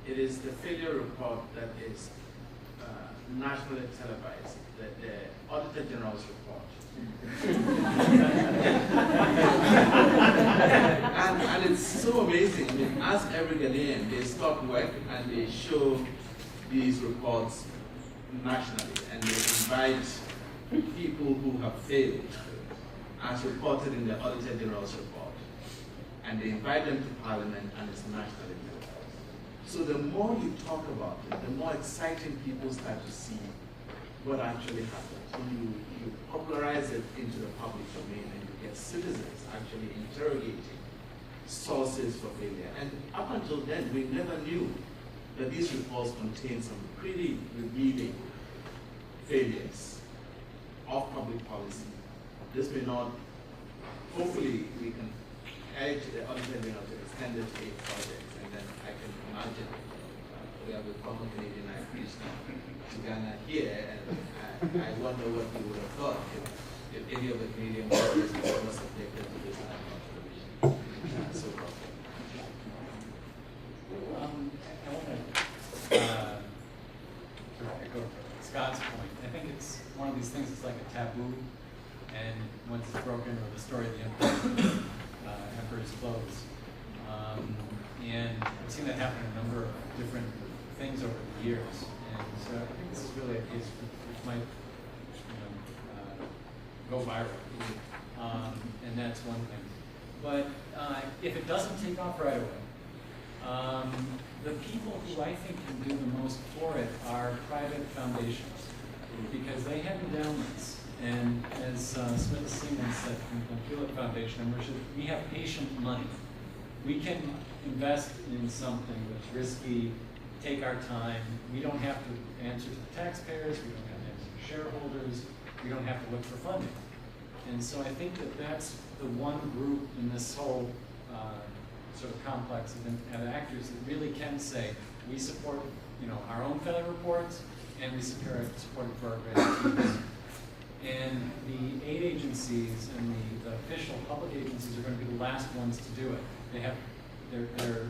It is the failure report that is nationally televised, the Auditor General's report. And it's so amazing. I mean, ask every Ghanaian, they stop work and they show these reports nationally, and they invite people who have failed, as reported in the Auditor General's report. And they invite them to Parliament, and it's nationally known. So the more you talk about it, the more exciting people start to see what actually happens. When you popularize it into the public domain, and you get citizens actually interrogating sources for failure. And up until then, we never knew that these reports contain some pretty revealing failures of public policy. This may not, hopefully we can urge the Auditor General to extend it to 8 projects, and then I can imagine we have a common Canadian I preached to Ghana here, and I wonder what we would have thought if any of the Canadian projects was subjected to this kind of observation. So I want to echo Scott's point. I think it's one of these things that's like a taboo, and once it's broken, or the story of the emperor's clothes. And I've seen that happen in a number of different things over the years. And so I think this is really a case which might go viral. And that's one thing. But if it doesn't take off right away, the people who I think can do the most for it are private foundations, because they have endowments. And as Smith Seaman said from the Hewlett Foundation, we have patient money. We can invest in something that's risky, take our time. We don't have to answer to the taxpayers. We don't have to answer to shareholders. We don't have to look for funding. And so I think that that's the one group in this whole sort of complex of actors that really can say, we support our own failure reports, and we support it for our great teams. And the aid agencies and the official public agencies are going to be the last ones to do it. They're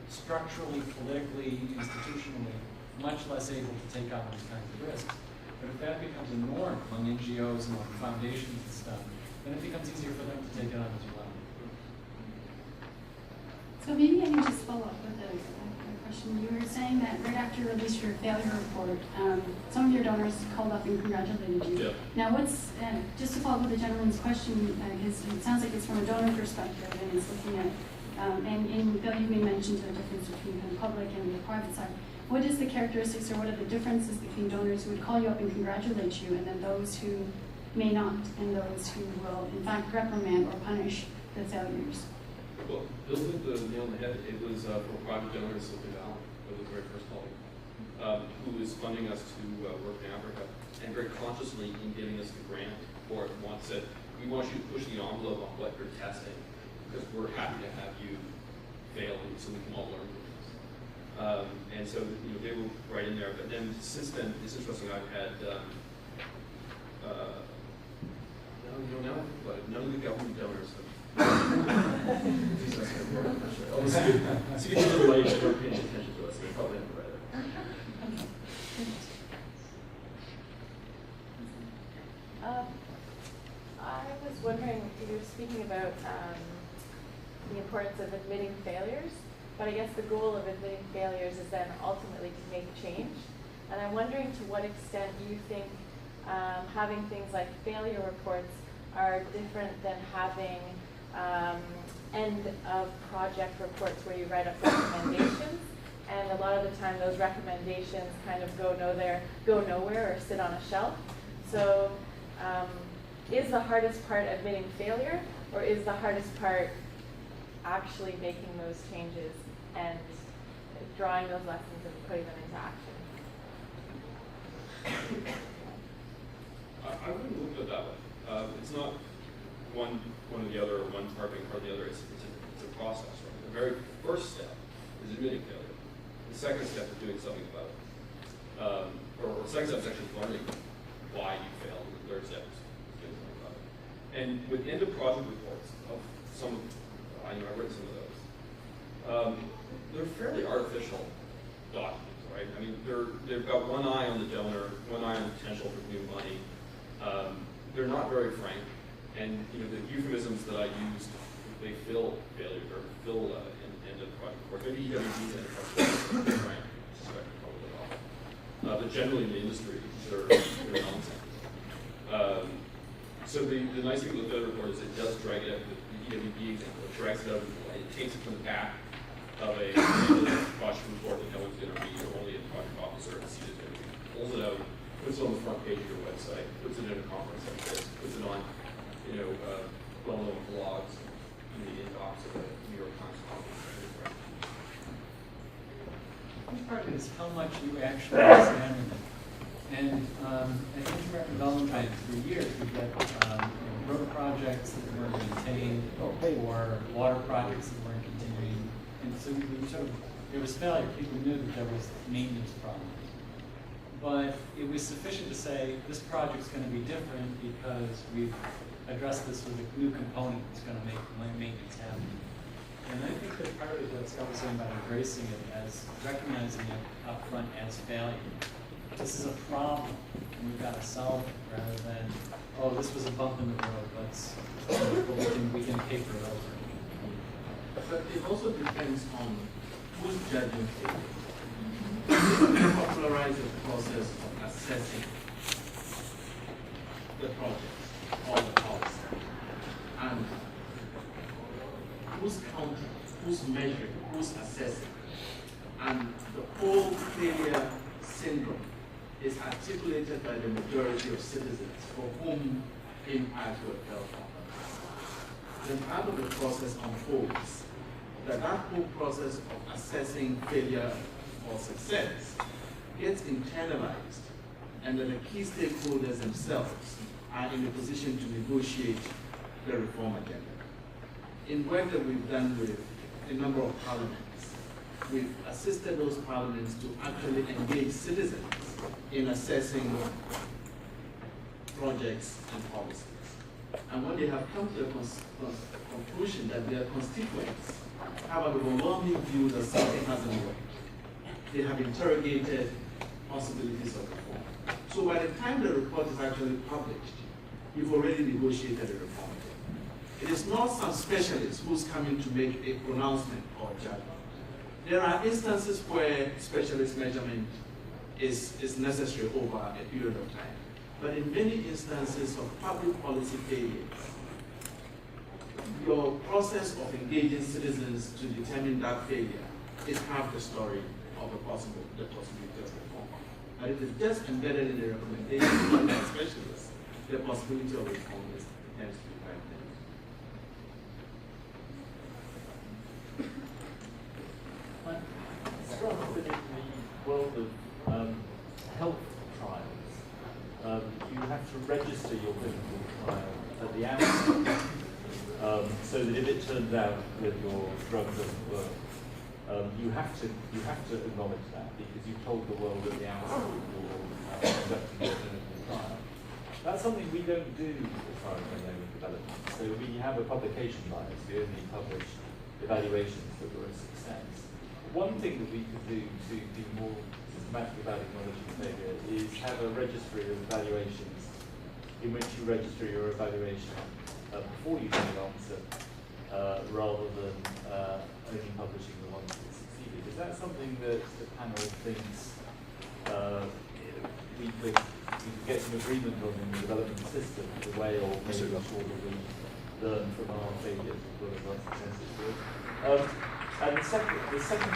structurally, politically, institutionally much less able to take on those kinds of risks. But if that becomes a norm among NGOs and among foundations and stuff, then it becomes easier for them to take it on as well. So maybe I can just follow up with a question. You were saying that right after you released your failure report, some of your donors called up and congratulated you. Yep. Now what's, just to follow up with the gentleman's question, because it sounds like it's from a donor perspective and it's looking at, and Bill, you may mention the difference between the public and the private side. What is the characteristics or what are the differences between donors who would call you up and congratulate you and then those who may not, and those who will in fact reprimand or punish the failures? Well, Bill hit the nail on the head. It was for private donors, Silicon Valley, that was the very first colleague, who is funding us to work in Africa, and very consciously in giving us the grant for it, once said, we want you to push the envelope on what you're testing, because we're happy to have you fail so we can all learn from this. And so they were right in there. But then since then, it's interesting, I've had, none of the government donors have so you should like start paying attention to us. They probably have read it. I was wondering, you were speaking about the importance of admitting failures, but I guess the goal of admitting failures is then ultimately to make change. And I'm wondering to what extent you think having things like failure reports are different than having end of project reports where you write up recommendations, and a lot of the time those recommendations kind of go nowhere or sit on a shelf. So is the hardest part admitting failure, or is the hardest part actually making those changes and drawing those lessons and putting them into action? I wouldn't look at it that way. It's not one or the other, or one part being part of the other. It's a process. Right? The very first step is admitting failure. The second step is doing something about it. Or the second step is actually learning why you failed. And the third step is doing something about it. And with end of project reports, of some, I've written some of those. They're fairly artificial documents, right? I mean, they've got one eye on the donor, one eye on the potential for new money. They're not very frank. And the euphemisms that I used they fill failures or fill end of project work. Maybe EWB end of project work, right? I suspect probably all. But generally in the industry, they're nonsense. So the nice thing with the failure report is it does drag it out. The EWB example, it drags it out. It takes it from the back of a project report that no one's going to read, or only a project officer and see it going to read. Pulls it out, puts it on the front page of your website, puts it in a conference like this, puts it on, well-known blogs in the inbox of a New York Times conference. The part is how much you actually examine it. And at the Inter-American Development Bank, for years, we get road projects that weren't maintained, or water projects that weren't continuing. And so there was failure. People knew that there was maintenance problems. But it was sufficient to say, this project's going to be different because we've addressed this with a new component that's going to make maintenance happen. And I think that part of what Scott was saying about embracing it as recognizing it up front as failure. This is a problem, and we've got to solve it, rather than, oh, this was a bump in the road, we can paper it over. But it also depends on who's judging failure. This popularizes the process of assessing the project or the policy. And who's counting, who's measuring, who's assessing. And the whole failure syndrome is articulated by the majority of citizens for whom impact will felt on. Then part of the process unfolds that whole process of assessing failure or success gets internalized, and that the key stakeholders themselves are in a position to negotiate the reform agenda. In work that we've done with a number of parliaments, we've assisted those parliaments to actually engage citizens in assessing projects and policies. And when they have come to the conclusion that their constituents have an overwhelming view that something hasn't worked, they have interrogated possibilities of reform. So by the time the report is actually published, you've already negotiated a reform. It is not some specialist who's coming to make a pronouncement or judgment. There are instances where specialist measurement is necessary over a period of time. But in many instances of public policy failures, your process of engaging citizens to determine that failure is half the story of the possibility of reform. But it is just embedded in the recommendation by the specialists, the possibility of reform is tends to be quite thin. Struck within the world of health trials, you have to register your clinical trial at the outset, so that if it turns out that your drug doesn't work, you have to acknowledge that because you've told the world at the outset that you're conducting your clinical trial. That's something we don't do as far as I know in development. So we have a publication bias. We only publish evaluations that were a success. One thing that we could do to be more systematic about acknowledging failure is have a registry of evaluations in which you register your evaluation before you get an answer, rather than only publishing the ones that succeeded. Is that something that the panel thinks we could get some agreement on in the development system, the way of making sure that we learn from our failures as well as our successes? And the second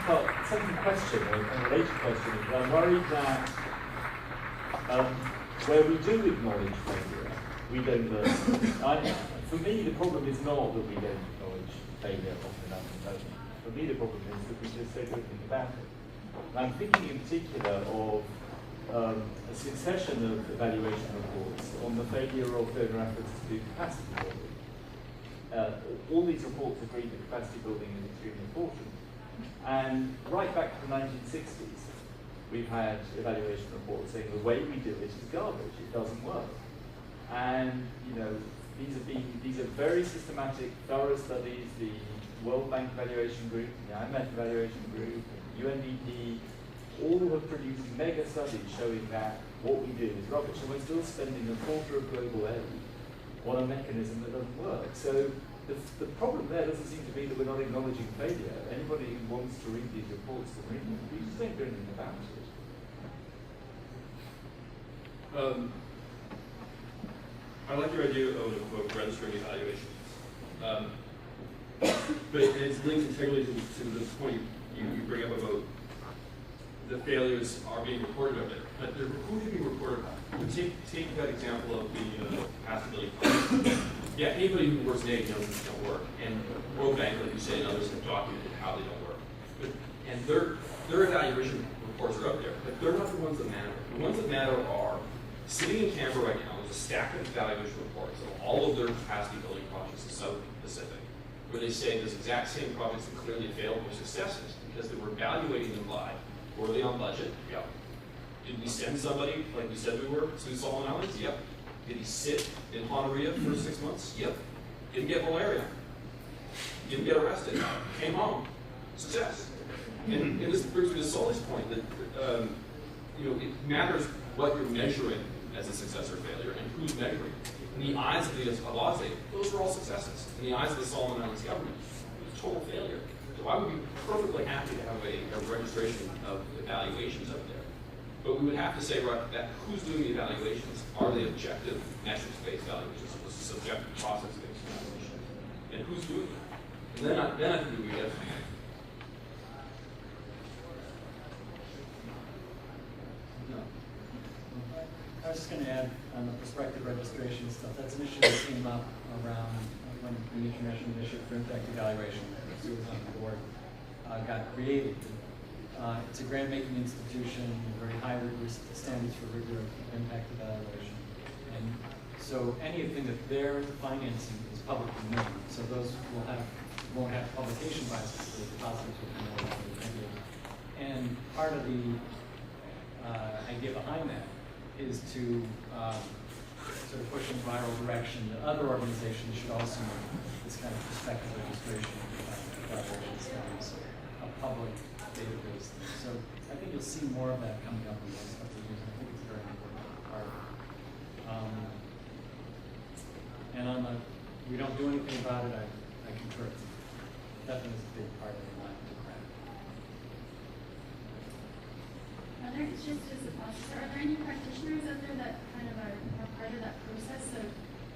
question, or a related question, is I'm worried that where we do acknowledge failure, we don't learn. For me, the problem is not that we don't acknowledge failure often enough in development. For me, the problem is that we just say everything about it. And I'm thinking in particular of a succession of evaluation reports on the failure of donor efforts to do capacity building. All these reports agree that capacity building is extremely important. And right back to the 1960s, we've had evaluation reports saying the way we do it is garbage, it doesn't work. And these are very systematic, thorough studies. The World Bank Evaluation Group, the IMF Evaluation Group, UNDP, all have produced mega studies showing that what we do is rubbish, and we're still spending a quarter of global aid on a mechanism that doesn't work. So the problem there doesn't seem to be that we're not acknowledging failure. Anybody who wants to read these reports can read them. We just don't do anything about it. I like your idea of registering evaluations. But it's linked integrally to the point you bring up about the failures are being reported of it. But who are being reported on? Take that example of the passability process. Yeah, anybody who works in A knows these don't work. And World Bank, like you say, and others have documented how they don't work. And their evaluation reports are up there, but they're not the ones that matter. The ones that matter are sitting in Canberra right now, there's a stack of evaluation reports of all of their capacity building projects in South Pacific, where they say there's exact same projects that clearly failed were successes because they were evaluating them by, were they on budget? Yep. Did we send somebody like we said we were to Solomon Islands? Yep. Did he sit in Honoria for 6 months? Yep. Didn't get malaria. Didn't get arrested. Came home. Success. And this brings me to Sully's point that it matters what you're measuring as a success or failure and who's measuring. In the eyes of the Abase, those were all successes. In the eyes of the Solomon Islands government, it was a total failure. So I would be perfectly happy to have a registration of evaluations up there. But we would have to say, right, that who's doing the evaluations? Are they objective metrics-based evaluations or subjective process-based evaluations? And who's doing them? And then I think we get I was just going to add on the prospective registration stuff. That's an issue that came up around when the International Initiative for Impact Evaluation, Sue was on the board, got created. It's a grant-making institution, very high rigorous standards for rigor of impact evaluation. And so anything that they're financing is publicly known. So those won't have publication biases, so the depositors will be more likely to do it. And part of the idea behind that is to sort of push in a viral direction that other organizations should also know this kind of prospective registration evaluation studies, a public database thing. So I think you'll see more of that coming up in the next couple of years. I think it's a very important part. And on the, we don't do anything about it, I concur. Definitely is a big part of the line to crack. Are there, just as a process, are there any practitioners out there that kind of are part of that process of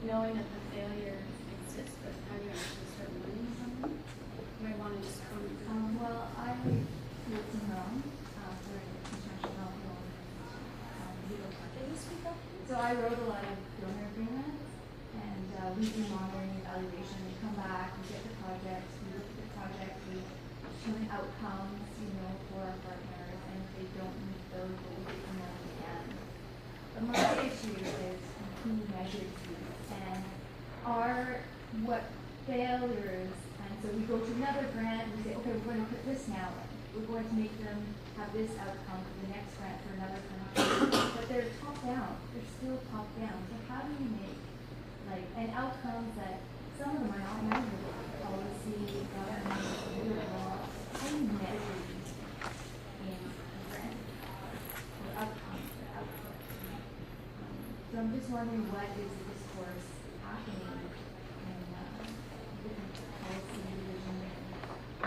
knowing that the failure exists, but how do you actually start learning something? You might want to just comment. Well, I lived in Rome for international legal practice speak up. So I wrote a lot of donor agreements, and we do monitoring evaluation. We come back, we get the projects, we look at the project, we determine outcomes, for our partners, and if they don't meet those, we'll get them out again. But my issue is who measures these, and what failures, and so we go to another grant and we say, okay, we're going to put this now in. We're going to make them have this outcome for the next grant for another country. But they're top down. They're still top down. So how do you make and outcomes that some of them are not measurable? Policy, government, labor law. How do you measure these in a grant or outcomes or outputs? So I'm just wondering what is the discourse happening in different policy division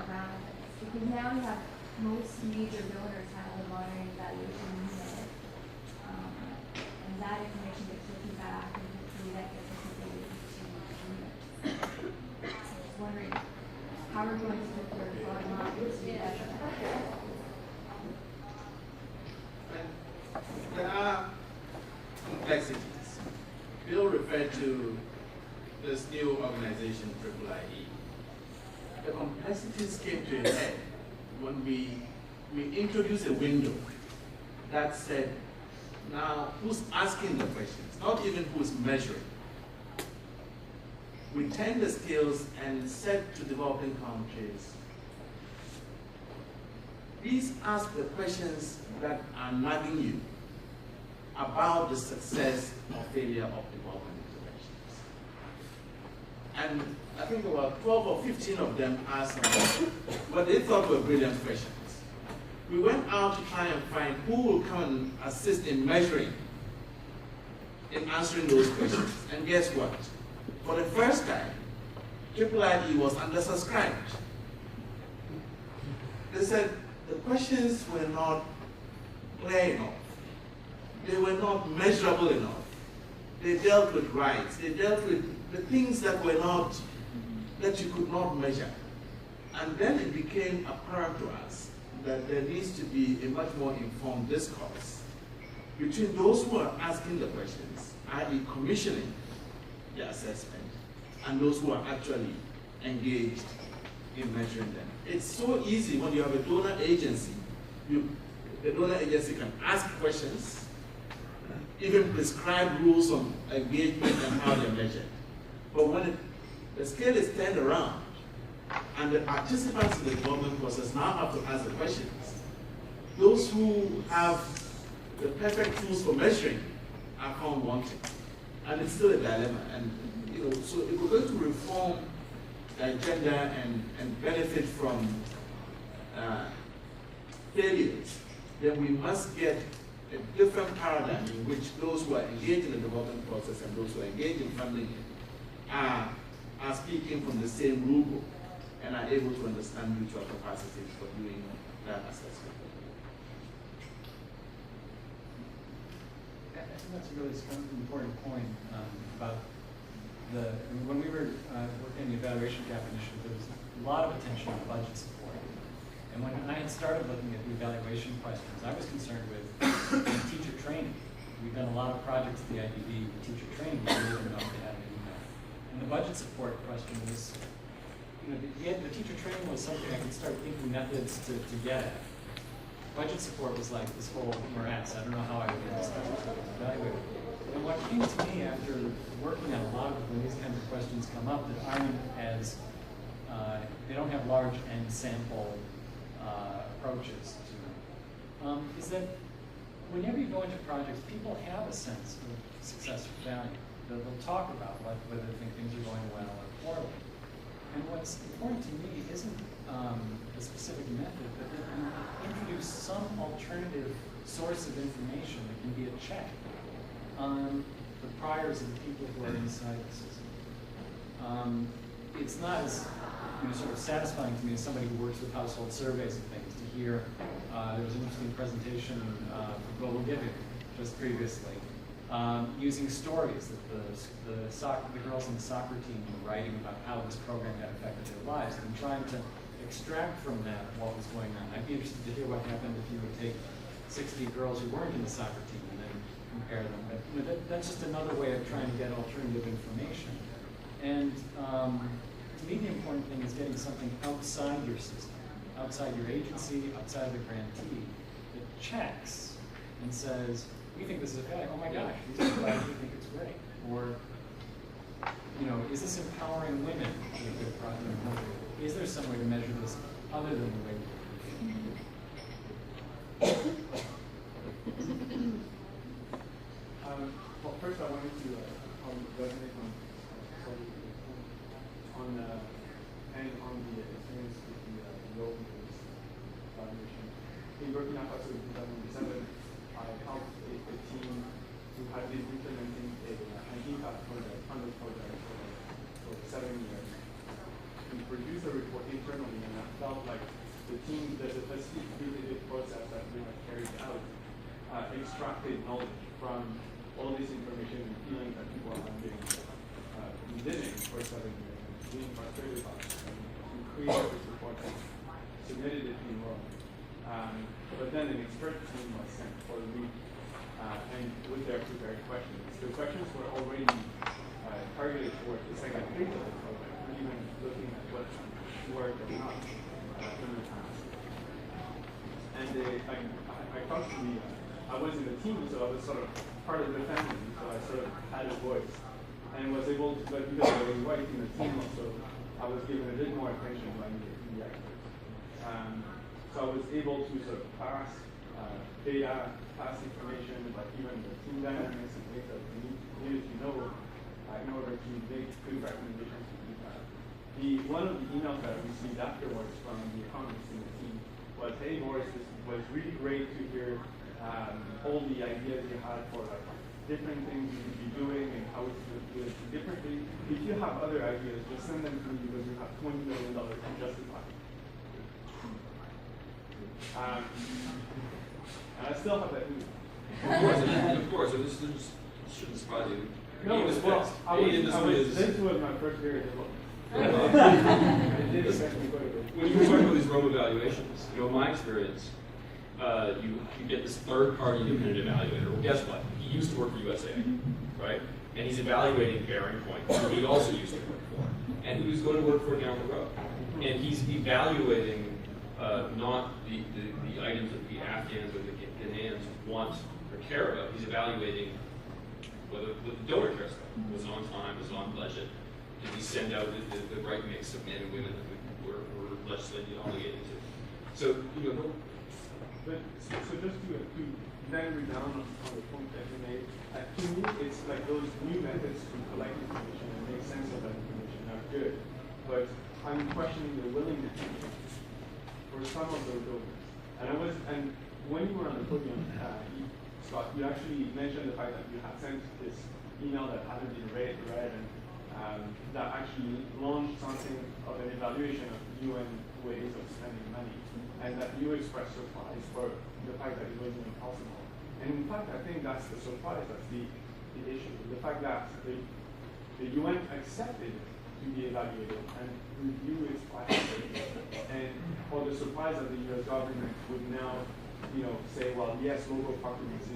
around this? Because now we have most major donors have a monitoring evaluation unit, and that information gets taken back, and hopefully that gets associated to units. So I was wondering how we're going to put their bottom line into that. There are complexities. Bill referred to this new organization, IIIE. The complexities came to a head when we introduced a window that said, now who's asking the questions, not even who's measuring. We turned the scales and said to developing countries, please ask the questions that are nagging you about the success or failure of development interventions. And I think about 12 or 15 of them asked what they thought were brilliant questions. We went out to try and find who will come and assist in measuring, in answering those questions. And guess what? For the first time, IIIE was undersubscribed. They said the questions were not clear enough. They were not measurable enough. They dealt with rights. They dealt with the things that were not, that you could not measure. And then it became apparent to us that there needs to be a much more informed discourse between those who are asking the questions, i.e. commissioning the assessment, and those who are actually engaged in measuring them. It's so easy when you have a donor agency. The donor agency can ask questions, even prescribe rules on engagement and how they're measured. But when the scale is turned around, and the participants in the development process now have to ask the questions, those who have the perfect tools for measuring are found wanting. And it's still a dilemma. And so if we're going to reform the agenda and benefit from failures, then we must get a different paradigm in which those who are engaged in the development process and those who are engaged in funding are speaking from the same rule book and are able to understand mutual capacities for doing that assessment. I think that's a really important point about when we were working the evaluation gap initiative, there was a lot of attention on budget support. And when I had started looking at the evaluation questions, I was concerned with teacher training. We've done a lot of projects at the IDB with teacher training. We didn't even know if they had any. And the budget support question was, the teacher training was something I could start thinking methods to get at. Budget support was like this whole morass. I don't know how I would evaluate it. And what came to me after working on a lot of when these kinds of questions come up that aren't as, they don't have large end sample approaches to them, is that whenever you go into projects, people have a sense of success or failure. They'll talk about whether they think things are going well or poorly. And what's important to me isn't a specific method, but that you introduce some alternative source of information that can be a check on the priors of the people who are inside the system. It's not as sort of satisfying to me as somebody who works with household surveys and things to hear. There was an interesting presentation from Global Giving just previously, using stories that the girls on the soccer team were writing about how this program had affected their lives, and trying to extract from that what was going on. I'd be interested to hear what happened if you would take 60 girls who weren't in the soccer team and then compare them. But that's just another way of trying to get alternative information. And to me, the important thing is getting something outside your system, outside your agency, outside of the grantee, that checks and says, we think this is a failure. Oh my gosh, these people actually think it's great. Or, is this empowering women with their project? Is there some way to measure this other than the way we do? Well, first I wanted to resonate on the experience with the development foundation. In Burkina Faso in 2007, I helped a team who had been implementing an impact project, funded project for 7 years. We produced a report internally, and I felt like the team, the facilitated process that we had carried out, extracted knowledge from all this information and feelings that people have been living for 7 years, and being frustrated about it, and created this report and submitted it to the world. But then an expert team was sent for a week, and with their prepared questions. The questions were already targeted towards the second phase of the program, and even looking at what worked or not in the past. And I talked to I was in the team, so I was sort of part of the family, so I sort of had a voice, and was able to, but because I was white in the team also, I was given a bit more attention by the experts. So I was able to sort of pass data, pass information, but even the team dynamics and things that we needed to know in order to make good recommendations to people. One of the emails that I received afterwards from the economists in the team was, hey Boris, this was really great to hear all the ideas you had for different things you could be doing and how it's do it differently. If you have other ideas, just send them to me because you have $20 million to justify. And I still have that email. Of course, this shouldn't surprise you. No, This well, this was my first period of When you were talking about these Rome evaluations, my experience, you get this third-party independent evaluator. Well, guess what? He used to work for USAID, right? And he's evaluating Bearing Point, who he also used to work for, and who's going to work for down the road. And he's evaluating not the items that the Afghans or the Ghanaians want or care about. He's evaluating what the donor cares about. Was it on time? Was it on budget? Did we send out the right mix of men and women that we were legislatively obligated to? So, so just to narrow down on the point that you made, to me, it's like those new methods to collect information and make sense of that information are good, but I'm questioning the willingness for some of those donors. And when you were on the podium, Scott, you actually mentioned the fact that you had sent this email that hadn't been read, and that actually launched something of an evaluation of UN ways of spending money, and that you expressed surprise for the fact that it wasn't impossible. And in fact, I think that's the surprise, that's the issue. The fact that the UN accepted to be evaluated and review its practices, and or the surprise that the US government would now say, well, yes, local procurement is the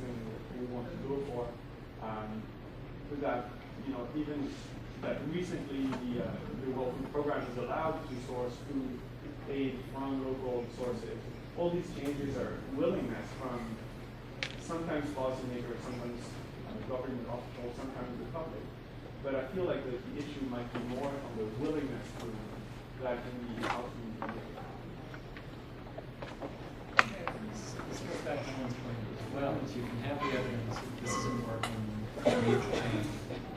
thing that we want to go for. With that, even that recently the World Food Program is allowed to source food aid from local sources. All these changes are willingness from sometimes policymakers, sometimes government officials, sometimes the public. But I feel like the issue might be more on the willingness to that in the outcome. This goes back to one's point as well, is you can have the evidence that this isn't working, major change,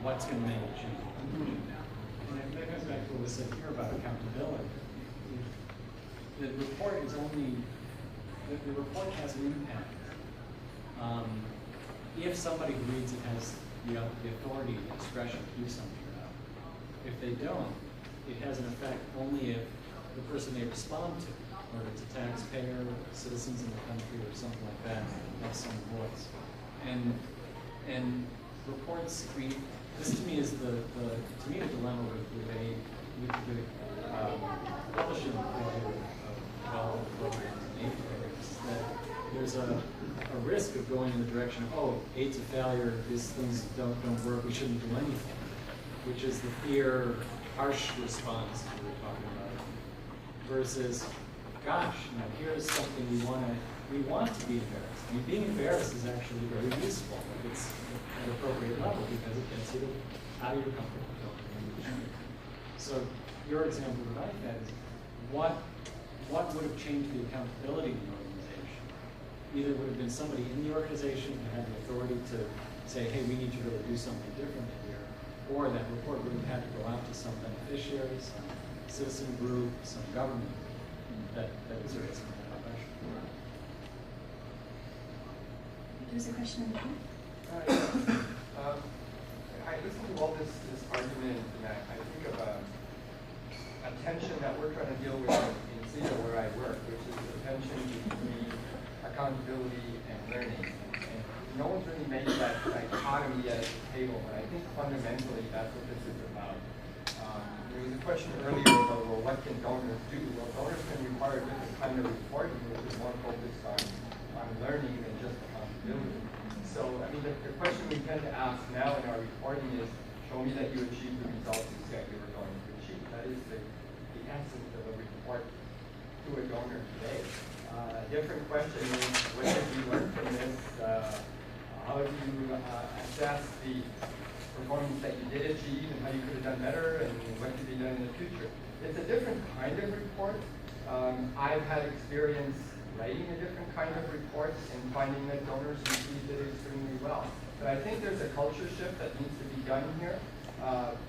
what's going to make it change? And that goes back to what was said here about accountability. The report is only, the report has an impact. If somebody who reads it has the authority and discretion to do something about it. If they don't, it has an effect only if the person they respond to, or if it's a taxpayer, citizens in the country, or something like that, has some voice. And reports, this to me is the dilemma with publishing failure of development programs and aid programs, that there's a risk of going in the direction of, oh, aid's a failure, these things don't work, we shouldn't do anything, which is the fear, harsh response that we're talking about, versus, gosh, here's something we want to be embarrassed. I mean, being embarrassed is actually very useful if it's at an appropriate level because it gets you out of your comfort zone. So your example that I've had is what would have changed the accountability in the organization? Either would have been somebody in the organization who had the authority to say, hey, we need to really do something differently here, or that report would have had to go out to some beneficiaries, some citizen group, some government that exerts some kind of pressure. There's a question in the room. I listen to all this argument, and I think of a tension that we're trying to deal with in CEDA where I work, which is the tension between accountability and learning. And no one's really made that dichotomy at the table, but I think fundamentally that's what this is about. There was a question earlier about, well, what can donors do? Well, donors can require a different kind of reporting, which is more focused on learning than just accountability. So, I mean, the question we tend to ask now in our reporting is, show me that you achieved the results you said you were going to achieve. That is the essence of a report to a donor today. A different question is, what did you learn from this? How do you assess the performance that you did achieve and how you could have done better and what could be done in the future? It's a different kind of report. I've had experience writing a different kind of report and finding that donors received it extremely well. But I think there's a culture shift that needs to be done here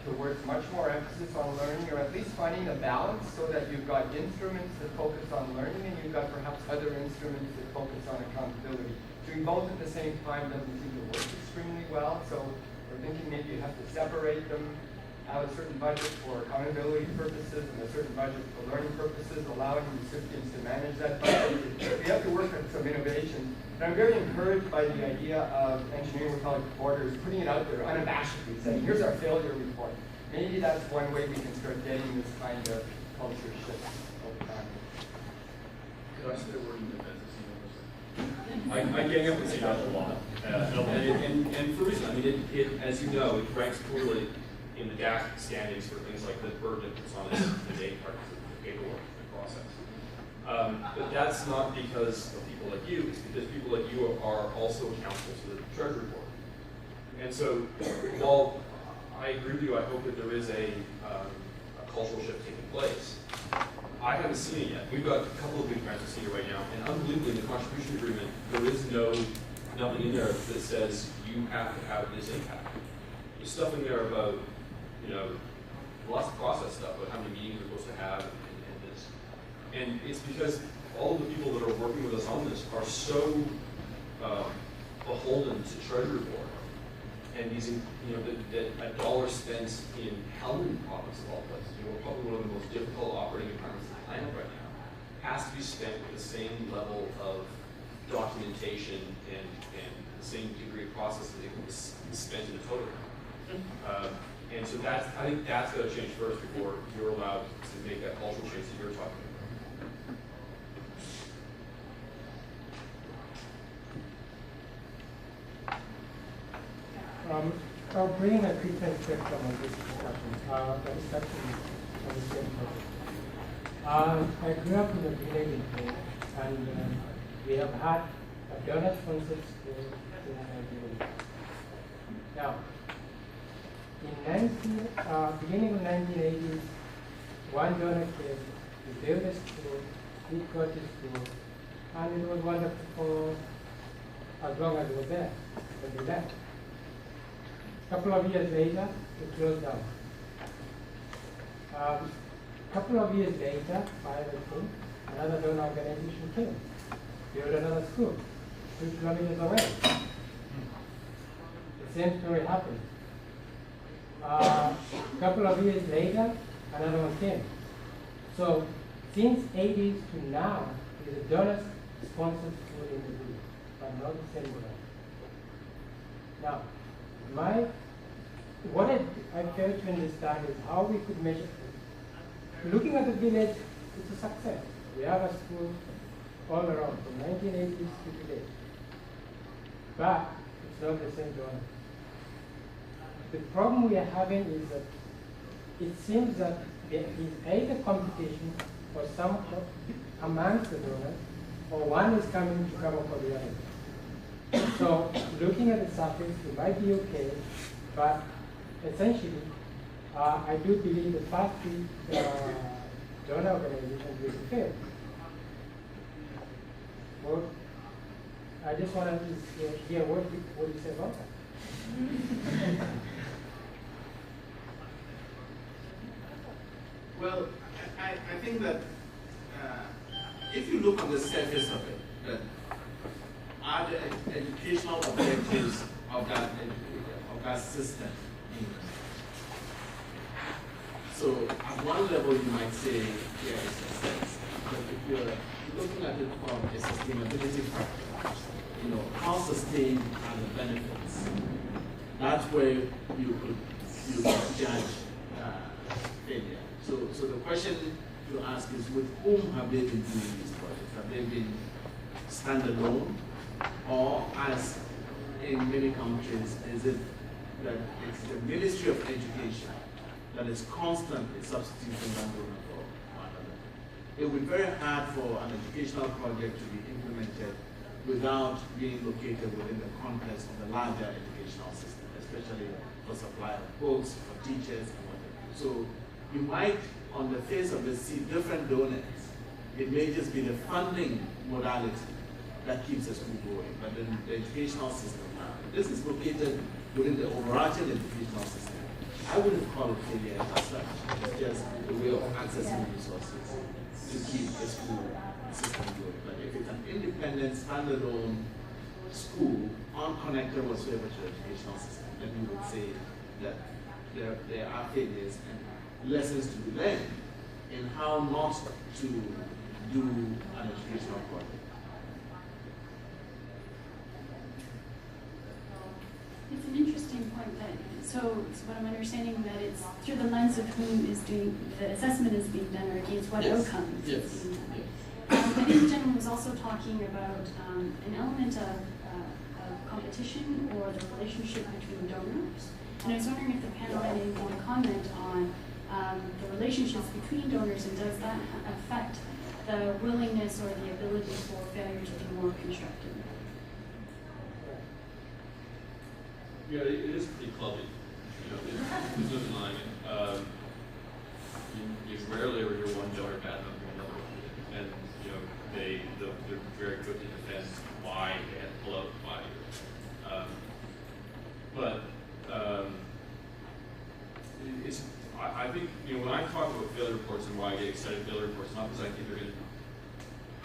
towards much more emphasis on learning, or at least finding a balance so that you've got instruments that focus on learning and you've got perhaps other instruments that focus on accountability. Doing both at the same time doesn't seem to work extremely well, so we're thinking maybe you have to separate them, have a certain budget for accountability purposes and a certain budget for learning purposes, allowing recipients to manage that budget. We have to work on some innovation. And I'm very encouraged by the idea of Engineering Without Borders putting it out there unabashedly, saying, here's our failure report. Maybe that's one way we can start getting this kind of culture shift over time. Could I say a word in defense of CWC? I gang up with CWC a lot. And for a reason, I mean, it, as you know, it ranks poorly in the DAC standings for things like the burden it puts on the date parts of the paperwork and process. But that's not because of people like you, it's because people like you are also accountable to the Treasury Board. And so, while I agree with you, I hope that there is a cultural shift taking place, I haven't seen it yet. We've got a couple of big grants to see right now, and unbelievably, in the contribution agreement, there is nothing in there that says you have to have this impact. There's stuff in there about, you know, lots of process stuff about how many meetings we're supposed to have and this. And it's because all of the people that are working with us on this are so beholden to Treasury Board. And these, you know, that a dollar spent in Helmand province of all places, you know, probably one of the most difficult operating environments on the planet right now, has to be spent with the same level of documentation and the same degree of process that it was spent in a total. And so that's, I think that's got to change first before you're allowed to make that cultural change that you're talking about. I'll bring a different spectrum on this discussion, but it's actually on the same topic. I grew up in a village in Kenya, and we have had a donor-sponsored school since 1980. Now, in beginning of 1980s, one donor came to build a school, he got the school, and it was wonderful for as long as it was there, when we left. A couple of years later, it closed down. A couple of years later, another donor organization came, built another school, 2 kilometers away. The same story happened. A couple of years later, another one came. So, since 80s to now, there's a donor-sponsored school in the village, but not the same donor. Now, what I fail to understand is how we could measure it. Looking at the village, it's a success. We have a school all around from 1980s to today. But it's not the same donor. The problem we are having is that it seems that there is either competition or some amongst the donors, or one is coming to cover for the other. So looking at the surface, it might be okay, but essentially, I do believe the first 3 donor organizations will fail. Well, I just want to hear what you say about that. Well, I think that if you look on the surface of it, that are the educational objectives of that system. So at one level you might say, yeah, it's a success. But if you're looking at it from a sustainability factor, you know, how sustained are the benefits? That's where you could judge failure. So the question to ask is, with whom have they been doing these projects? Have they been standalone, or as in many countries, is it that it's the Ministry of Education that is constantly substituting one donor for another? It would be very hard for an educational project to be implemented without being located within the context of the larger educational system, especially for supply of books, for teachers, and whatever. So you might, on the face of it, see different donors. It may just be the funding modality that keeps the school going, but then the educational system, this is located within the overarching educational system. I wouldn't call it failure as such. It's just a way of accessing resources to keep the school system going. But if it's an independent, standalone school unconnected whatsoever to the educational system, then we would say that there are failures and lessons to be learned in how not to do an educational project. It's an interesting point that, so what I'm understanding that it's through the lens of whom is doing, the assessment is being done or against what outcomes Yes. it's being done. Yes. I think the gentleman was also talking about an element of competition or the relationship between donors. And I was wondering if the panel had anything to comment on the relationships between donors, and does that affect the willingness or the ability for failure to be more constructive? Yeah, it is pretty clubby. You know, there's no denying it. You rarely ever hear one donor bad mouthing another one, and you know they're very quick to defend why they had to pull out 5 years. I think when I talk about failure reports and why I get excited about failure reports, not because I think they're going to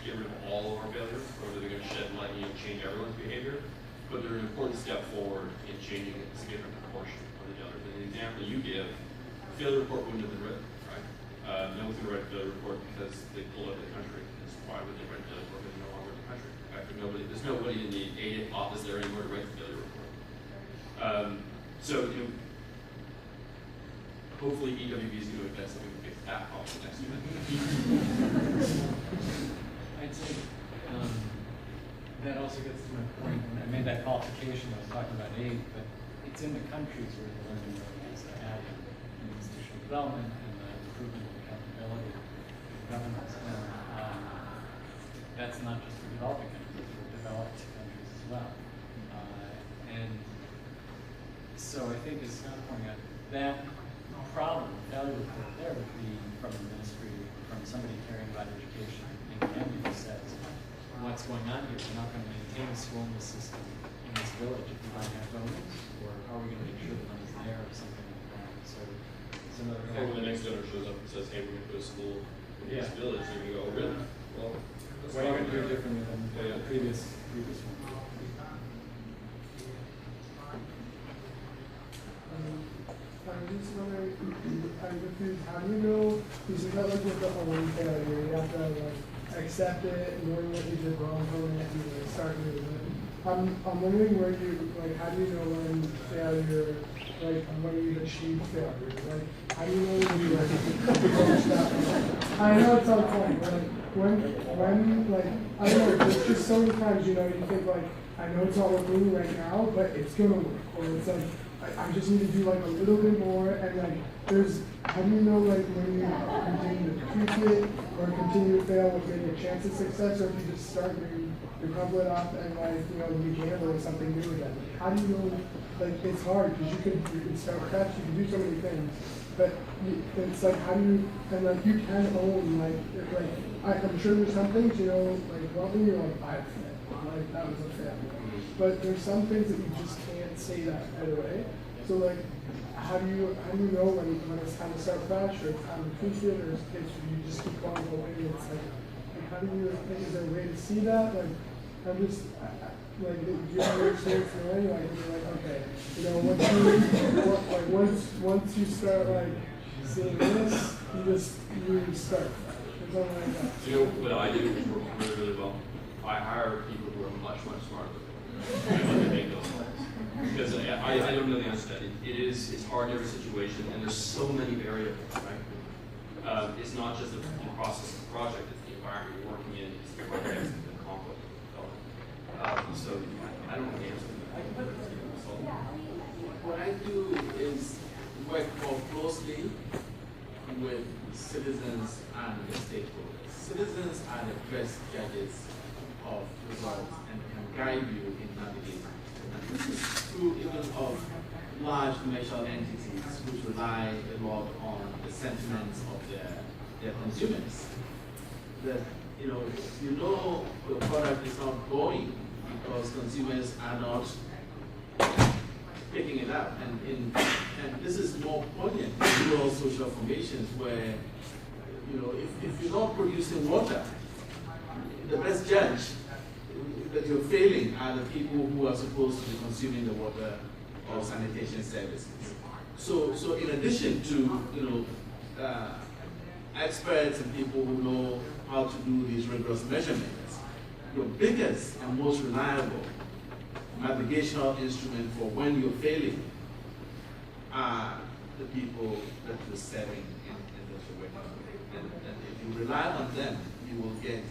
get rid of all of our failures or that they're going to shed light and change everyone's behavior, but they're an important step forward in changing a significant proportion of the others. And the example you give, a failure report wouldn't have been written, right? No one's going to write a failure report because they pull out of the country. Why would they write a failure report if they're no longer in the country? In fact, there's nobody in the aid office there anymore to write the failure report. Hopefully EWB is going to invest something to fix that problem next year. I'd say that also gets to my point. When I made that qualification, I was talking about aid, but it's in the countries where the learning really needs to happen, in institutional development and the improvement of accountability of governments. And that's not just for developing countries, it's for developed countries as well. And so I think as Scott pointed out, that problem, failure report there would be from the ministry, from somebody caring about education in Canada who says, what's going on here? We're not going to maintain a school in this system in this village if we don't have donors, or how are we going to make sure the money's there or something like that? So it's another. And when the next donor shows up and says, hey, we're going to put a school in this village, and we go, oh, really? Well, what are you going to do differently than the previous one? I'm just wondering, I'm confused, how do you know, because it's not like with the own failure, you have to like accept it, knowing what you did wrong, knowing that you start moving it. I'm wondering where you, like, how do you know when failure, like, when you've achieved failure? Like, how do you know when you approach that point? I know it's on point, but like, when, like, I don't know, there's just so many times, you think, like, I know it's not working right now, but it's gonna work, or it's like, I just need to do like a little bit more, and like how do you know like when you continue to tweak it or continue to fail with maybe a chance of success, or if you just start your template off and like you gamble with something new again? How do you know? Like it's hard because you can start fresh, you can do so many things, but it's like how do you like you can own I'm sure there's some things like one thing you're like I failed, like that was a fail, but there's some things that you just can't say that right away. So like, how do you know when it's time to start fresh or it's time to tweak it, or if you just keep going away? It's like how do you? Is there a way to see that? Like, I'm just like, do you have your experience in any? Like, you're like, okay, once you start like seeing this, you start fresh or something like that. You know what I do really, really well? I hire people who are much, much smarter than me. Make those calls. Because I don't know the answer to that. It's hard in every situation, and there's so many variables, right? It's not just the process of the project, it's the environment you're working in, it's the context, the conflict. So I don't know the answer to that. What I do is work more closely with citizens and the stakeholders. Citizens are the best judges of results and can guide you in navigating. And this is true even of large commercial entities which rely a lot on the sentiments of their consumers. That the product is not going because consumers are not picking it up. And this is more poignant in rural social formations where if you're not producing water, the best judge that you're failing are the people who are supposed to be consuming the water or sanitation services. So in addition to experts and people who know how to do these rigorous measurements, your biggest and most reliable navigational instrument for when you're failing are the people that you're serving in this way. And if you rely on them, you will get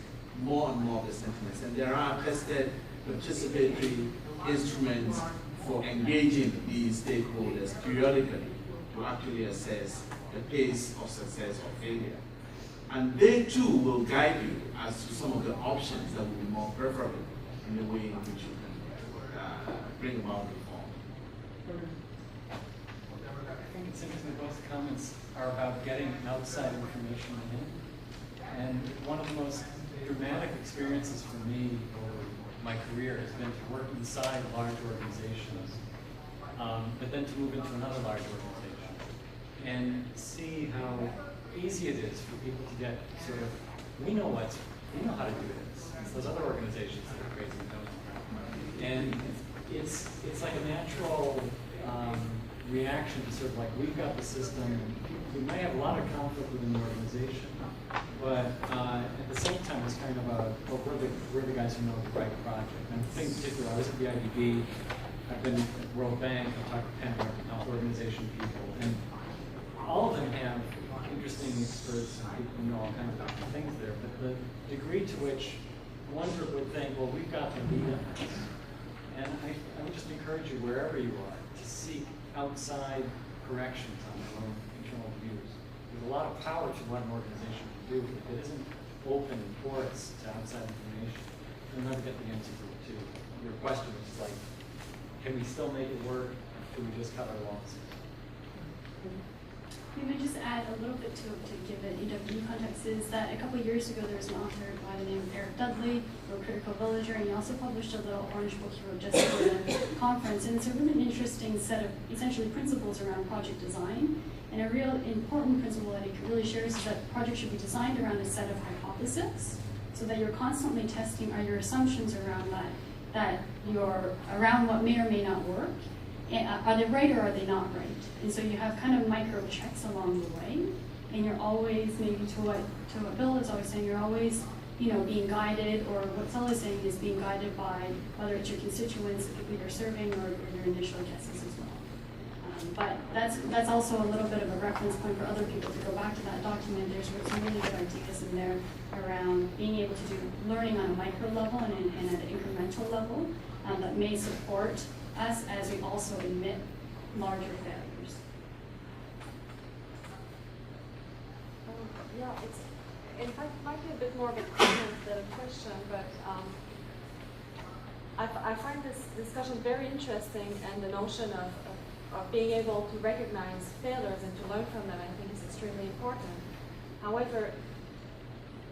more and more of the sentiments. And there are tested participatory instruments for engaging these stakeholders periodically to actually assess the pace of success or failure. And they too will guide you as to some of the options that will be more preferable in the way in which you can bring about reform. I think it's interesting that both comments are about getting outside information in. And one of the most dramatic experiences for me over my career has been to work inside large organizations, but then to move into another large organization and see how easy it is for people to get sort of, we know how to do this. It's those other organizations that are crazy and don't. And it's like a natural reaction to sort of like, we've got the system, and we may have a lot of conflict within the organization, but at the same time, it's kind of a, well, we're the guys who know the right project. And I think in particular, I was at the IDB, I've been at World Bank, I've talked to Penn Health Organization people, and all of them have interesting experts and people who know all kinds of different things there, but the degree to which one group would think, well, we've got the lead on this. And I would just encourage you, wherever you are, to seek outside corrections on your own internal views. There's a lot of power to what an organization can do. If it isn't open and porous to outside information, you'll never get the answer to your question, which is like, can we still make it work? Or can we just cut our losses? Maybe just add a little bit to give it EW context is that a couple of years ago there was an author by the name of Eric Dudley, wrote Critical Villager, and he also published a little orange book he wrote just for the conference. And it's a really interesting set of essentially principles around project design. And a real important principle that he really shares is that projects should be designed around a set of hypotheses, so that you're constantly testing are your assumptions around that you're around what may or may not work. Are they right or are they not right? And so you have kind of micro checks along the way, and you're always, maybe to what Bill is always saying, you're always, being guided, or what Sel is saying is being guided by whether it's your constituents, the people you're serving, or your initial guesses as well. But that's also a little bit of a reference point for other people to go back to that document. There's some really good ideas in there around being able to do learning on a micro level and at an incremental level that may support us as we also admit larger failures. Yeah, it's in fact might be a bit more of a comment than a question, but I find this discussion very interesting, and the notion of being able to recognize failures and to learn from them, I think, is extremely important. However,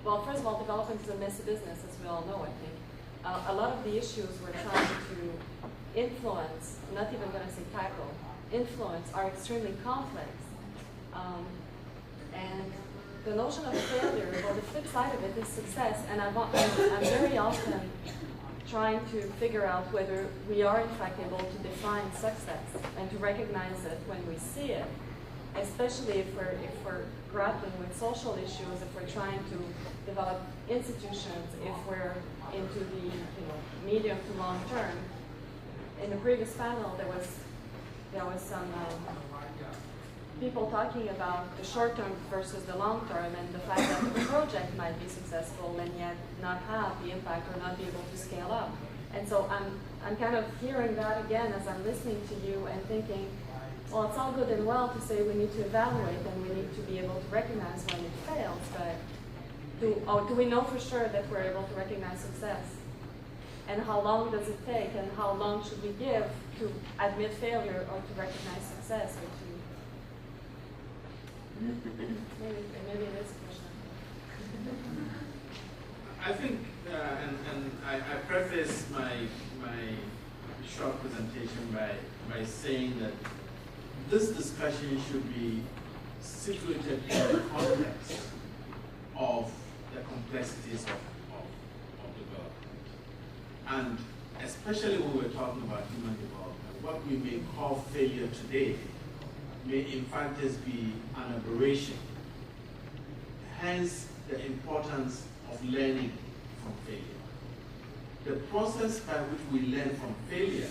well, first of all, development is a messy business, as we all know, I think. A lot of the issues we're trying to influence, I'm not even going to say tackle, influence, are extremely complex. And the notion of failure, or the flip side of it, is success. And I'm very often trying to figure out whether we are in fact able to define success and to recognize it when we see it, especially if we're grappling with social issues, if we're trying to develop institutions, if we're into the medium to long term. In the previous panel, there was some people talking about the short term versus the long term, and the fact that the project might be successful and yet not have the impact or not be able to scale up. And so I'm kind of hearing that again as I'm listening to you and thinking, well, it's all good and well to say we need to evaluate and we need to be able to recognize when it fails, but do we know for sure that we're able to recognize success? And how long does it take, and how long should we give to admit failure or to recognize success? Or to maybe it is a question. I think, and I preface my short presentation by saying that this discussion should be situated in the context of the complexities of development. And especially when we're talking about human development, what we may call failure today may in fact just be an aberration. Hence the importance of learning from failure. The process by which we learn from failure,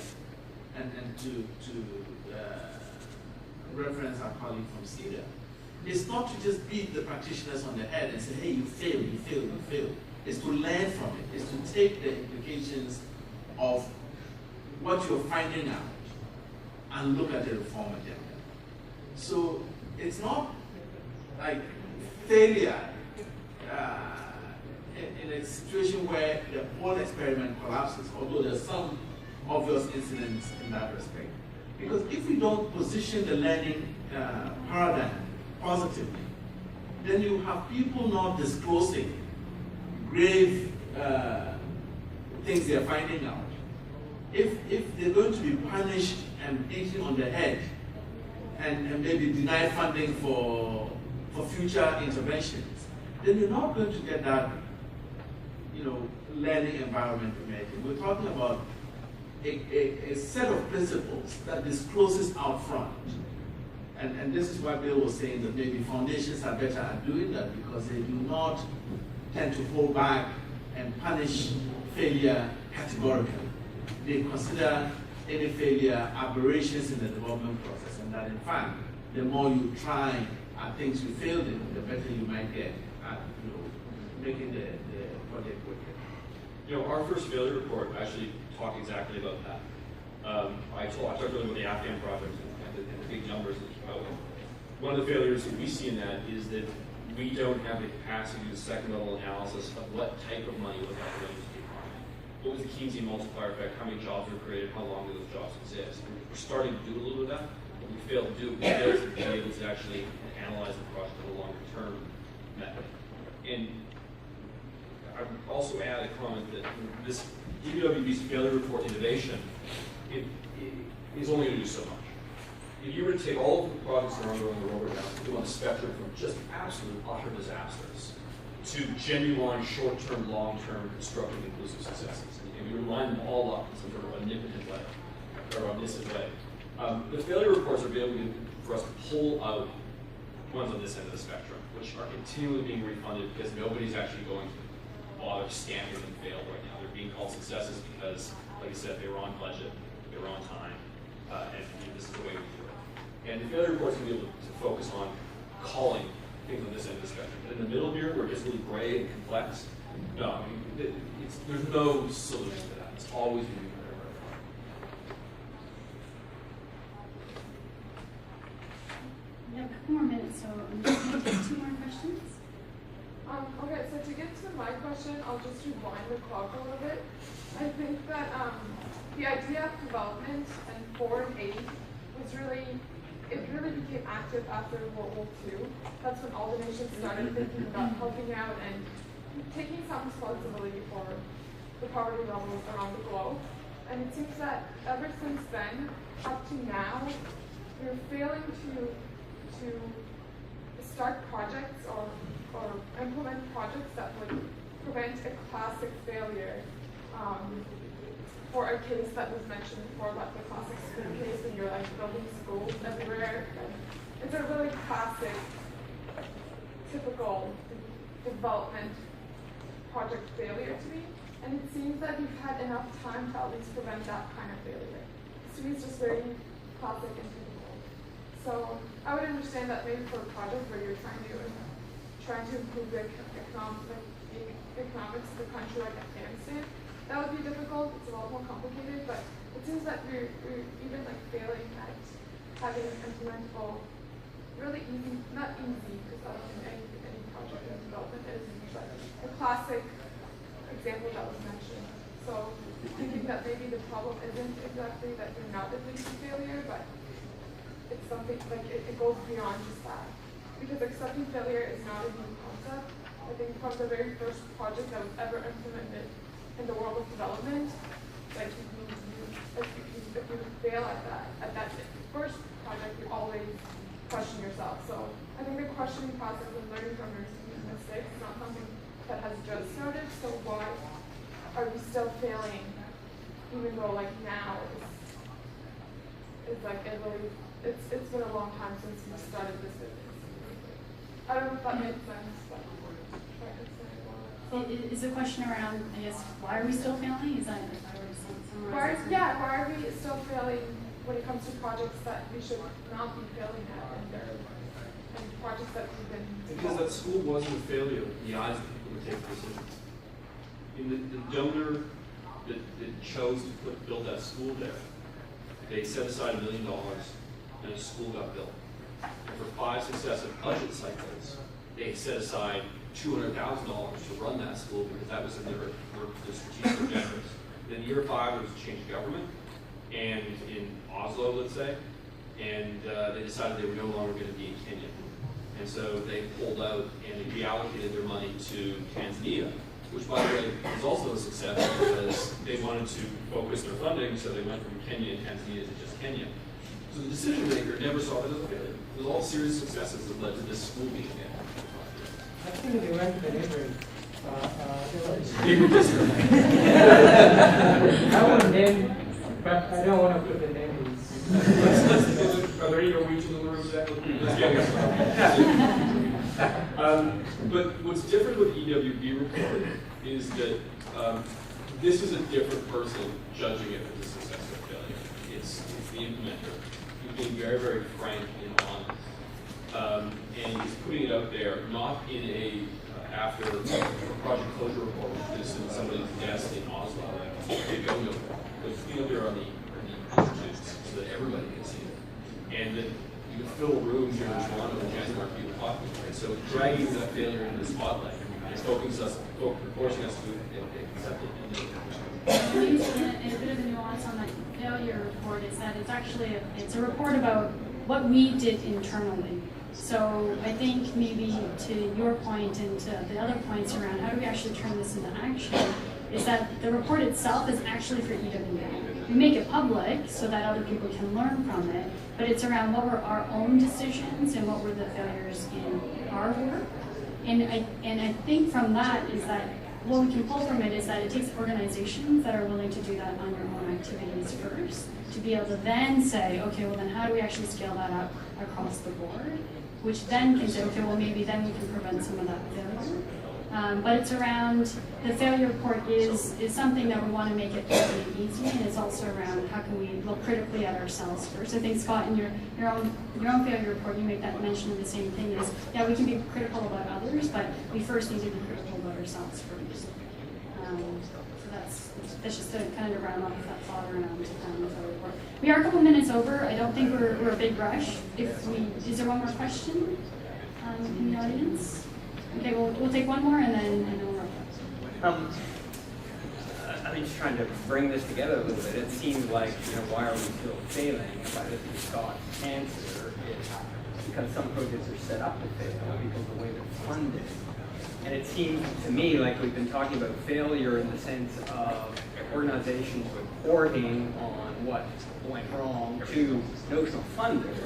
and to reference our colleague from CEDA, is not to just beat the practitioners on the head and say, hey, you failed, you failed, you failed. It's to learn from it. It's to take the implications of what you're finding out and look at the reform agenda. So it's not like failure in a situation where the whole experiment collapses, although there's some obvious incidents in that respect. Because if we don't position the learning paradigm positively, then you have people not disclosing grave things they're finding out. If they're going to be punished and beaten on the head and maybe denied funding for future interventions, then you're not going to get that, learning environment emerging. We're talking about a set of principles that discloses out front. And this is why Bill was saying that maybe foundations are better at doing that because they do not tend to hold back and punish failure categorically. They consider any failure aberrations in the development process, and that in fact, the more you try at things you failed in, the better you might get at making the project work. Our first failure report actually talked exactly about that. I talked earlier about the Afghan project and the big numbers that came out with. One of the failures that we see in that is that we don't have the capacity to do the second level analysis of what type of money was that going to the economy. What was the Keynesian multiplier effect? How many jobs were created? How long do those jobs exist? We're starting to do a little bit of that, but we failed to do it. We failed to be able to actually analyze the project in a longer term method. And I would also add a comment that this DBWB's failure report innovation is only going to do so much. If you were to take all of the projects that are ongoing in the world right now and do on a spectrum from just absolute utter disasters to genuine short-term, long-term, constructive, inclusive successes, and you line them all up in some sort of omnipotent way, or omniscient way, the failure reports are able for us to pull out ones on this end of the spectrum, which are continually being refunded because nobody's actually going to bother stamping them failed right now. They're being called successes because, like I said, they were on budget, they were on time, and this is the way we do it. And the failure reports can be able to focus on calling things on this end of the spectrum. But in the middle here, where it gets really gray and complex, no, there's no solution to that. It's always going to be very, very hard. We have a couple more minutes, so I'm just going to take 2 more questions. Okay, so to get to my question, I'll just rewind the clock a little bit. I think that the idea of development and foreign aid was really became active after World War II. That's when all the nations started thinking about helping out and taking some responsibility for the poverty levels around the globe. And it seems that ever since then, up to now, we're failing to start projects or implement projects that would prevent a classic failure. For a case that was mentioned before, about the classic school case when you're like building schools everywhere. It's a really classic, typical development project failure to me. And it seems that we've had enough time to at least prevent that kind of failure. To me, it's just very classic and typical. So I would understand that maybe for a project where you're trying to improve the economics of the country like Afghanistan, that would be difficult. It's a lot more complicated, but it seems that we're even like failing at having implementable, really easy, not easy, because I don't think any project in development is, but a classic example that was mentioned. So thinking that maybe the problem isn't exactly that you're not admitting to failure, but it's something like it goes beyond just that. Because accepting failure is not a new concept. I think from the very first project that was ever implemented in the world of development, like if you fail at that first project, you always question yourself. So I think the questioning process and learning from your mistakes is not something that has just started. So why are we still failing even though like now it's like it's been a long time since we started this business. I don't know if that makes sense, but Is the question around, I guess, why are we still failing? Is that if I were to summarize? why are we still failing when it comes to projects that we should not be failing at, and projects that we've been. Because that school wasn't a failure in the eyes of people who take decisions. The donor that chose to build that school there, they set aside $1 million and a school got built. And for 5 successive budget cycles, they set aside $200,000 to run that school because that was in their strategic objectives. Then year 5, there was a change of government, and in Oslo, let's say, and they decided they were no longer going to be in Kenya. And so they pulled out and they reallocated their money to Tanzania, which, by the way, was also a success because they wanted to focus their funding, so they went from Kenya and Tanzania to just Kenya. So the decision maker never saw it as a failure. It was all serious successes that led to this school being there. Actually, they went to the neighboring. Neighbor district. I won't name, but I don't want to put the name in. Are there any Norwegians in the room today? Let's get it. But what's different with the EWB report is that this is a different person judging it as a success or failure. It's the implementer. He's being very, very frank and honest. And he's putting it out there not in a after a project closure report, which is in somebody's desk in Oslo. They go nowhere. But it's being out there on the institutes so that everybody can see it. And that you can fill a room here in Toronto and chance mark people talking about it. So dragging that failure into the spotlight is forcing us to accept it. And a bit of a nuance on that failure report is that it's actually it's a report about what we did internally. So I think maybe to your point and to the other points around how do we actually turn this into action is that the report itself is actually for EWB. We make it public so that other people can learn from it, but it's around what were our own decisions and what were the failures in our work. And I think from that is that what we can pull from it is that it takes organizations that are willing to do that on your own activities first to be able to then say, okay, well then how do we actually scale that up across the board? Which then can say, okay, well maybe then we can prevent some of that failure. But it's around, the failure report is something that we want to make it really easy, and it's also around how can we look critically at ourselves first. I think, Scott, in your own failure report, you make that mention of the same thing is, yeah, we can be critical about others, but we first need to be critical about ourselves first. So that's just to kind of round off that thought around the failure report. We are a couple minutes over. I don't think we're a big rush. Is there one more question in the audience? Okay, we'll take one more and then we'll wrap up. I'm just trying to bring this together a little bit. It seems like, why are we still failing? If I listen to Scott's answer, it's because some projects are set up to fail because of the way they're funded. And it seems to me like we've been talking about failure in the sense of organizations reporting on what went wrong to notional funders.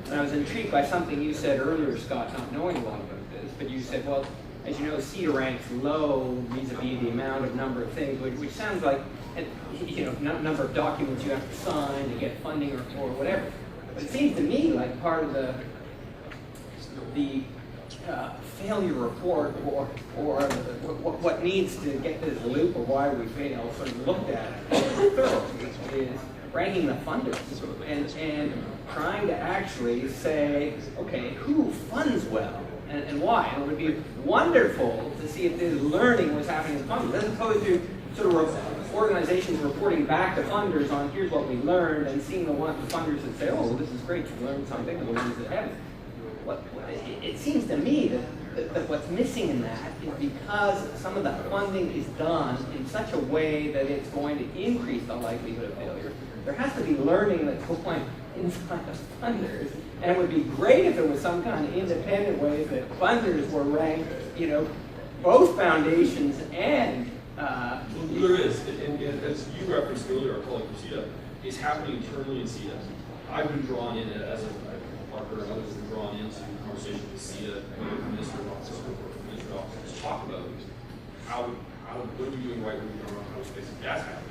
And I was intrigued by something you said earlier, Scott, not knowing a lot about this, but you said, well, as you know, CETA ranks low vis-a-vis the number of things, which sounds like, number of documents you have to sign to get funding or whatever. But it seems to me like part of the failure report or what needs to get this loop of why we fail sort of looked at thoroughly is ranking the funders and trying to actually say, okay, who funds well and why? And it would be wonderful to see if this learning was happening in funders, as opposed to sort of organizations reporting back to funders on here's what we learned and seeing the funders that say, oh, this is great, you learned something, and the ones that haven't. It seems to me that what's missing in that is because some of the funding is done in such a way that it's going to increase the likelihood of failure. There has to be learning that's going inside the funders, and it would be great if there was some kind of independent way that funders were ranked, both foundations and. Well, there is, and as you referenced earlier, our colleague from CETA, is happening internally in CETA. I've been drawn in as a partner, and others have been drawn into conversations with CETA, Minister's Office, to talk about what are we doing right, what are we doing wrong, how we face that's happening.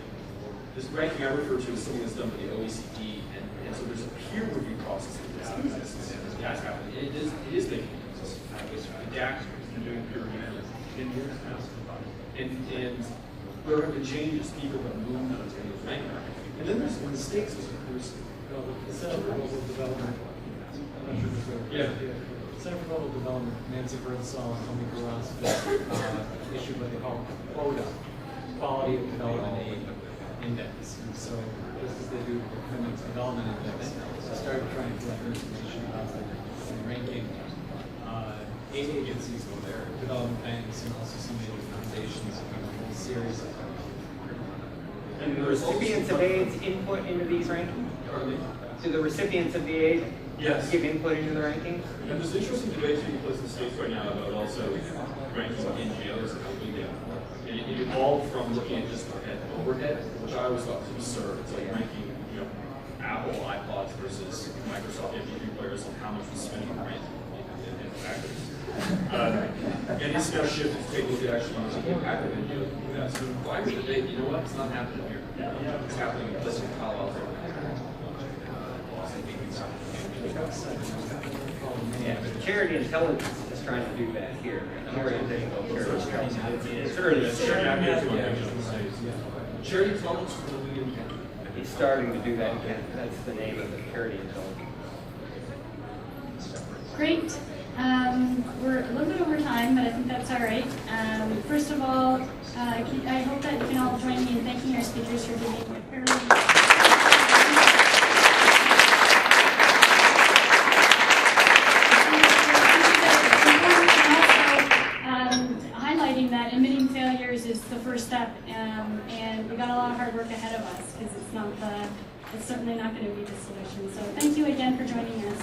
this ranking I refer to is something that's done by the OECD, and so there's a peer review process that exists. That's happening. It is making DAC and doing peer review for 10 years now. And there have been changes. People have moved on to those ranking. And then there's in the States, there's the Center for Global Development. I'm not sure if it's the Center for Global Development, Nancy Birdsall and Tony Carrasco issued what they call QUOTA, Quality of Development Aid Index. And so, just as they do the Women's Development Index, they started trying to collect information about the ranking. Aid agencies go there, development banks, and also some major foundations, and a whole series of them. And the recipients of aid's input into these rankings? Do the recipients of the aid give input into the rankings? And there's interesting debate taking place in the States right now about also ranking NGOs and how we do. It evolved from looking at just at overhead, which I always thought was absurd. It's like ranking, Apple iPods versus Microsoft MP3 players and how much we spend on rent and factors. And it's now shifted to take a look at actually the impact of NGOs. So why is debate? You know what? It's not happening here. It's happening in places like Palo Alto. Yeah, but charity intelligence is trying to do that here. It's early Charity intelligence He's starting to do that again. That's the name of the charity intelligence. Great. We're a little bit over time, but I think that's all right. First of all, I hope that you can all join me in thanking our speakers for being here. Highlighting that admitting failures is the first step, and we got a lot of hard work ahead of us because it's certainly not going to be the solution. So thank you again for joining us.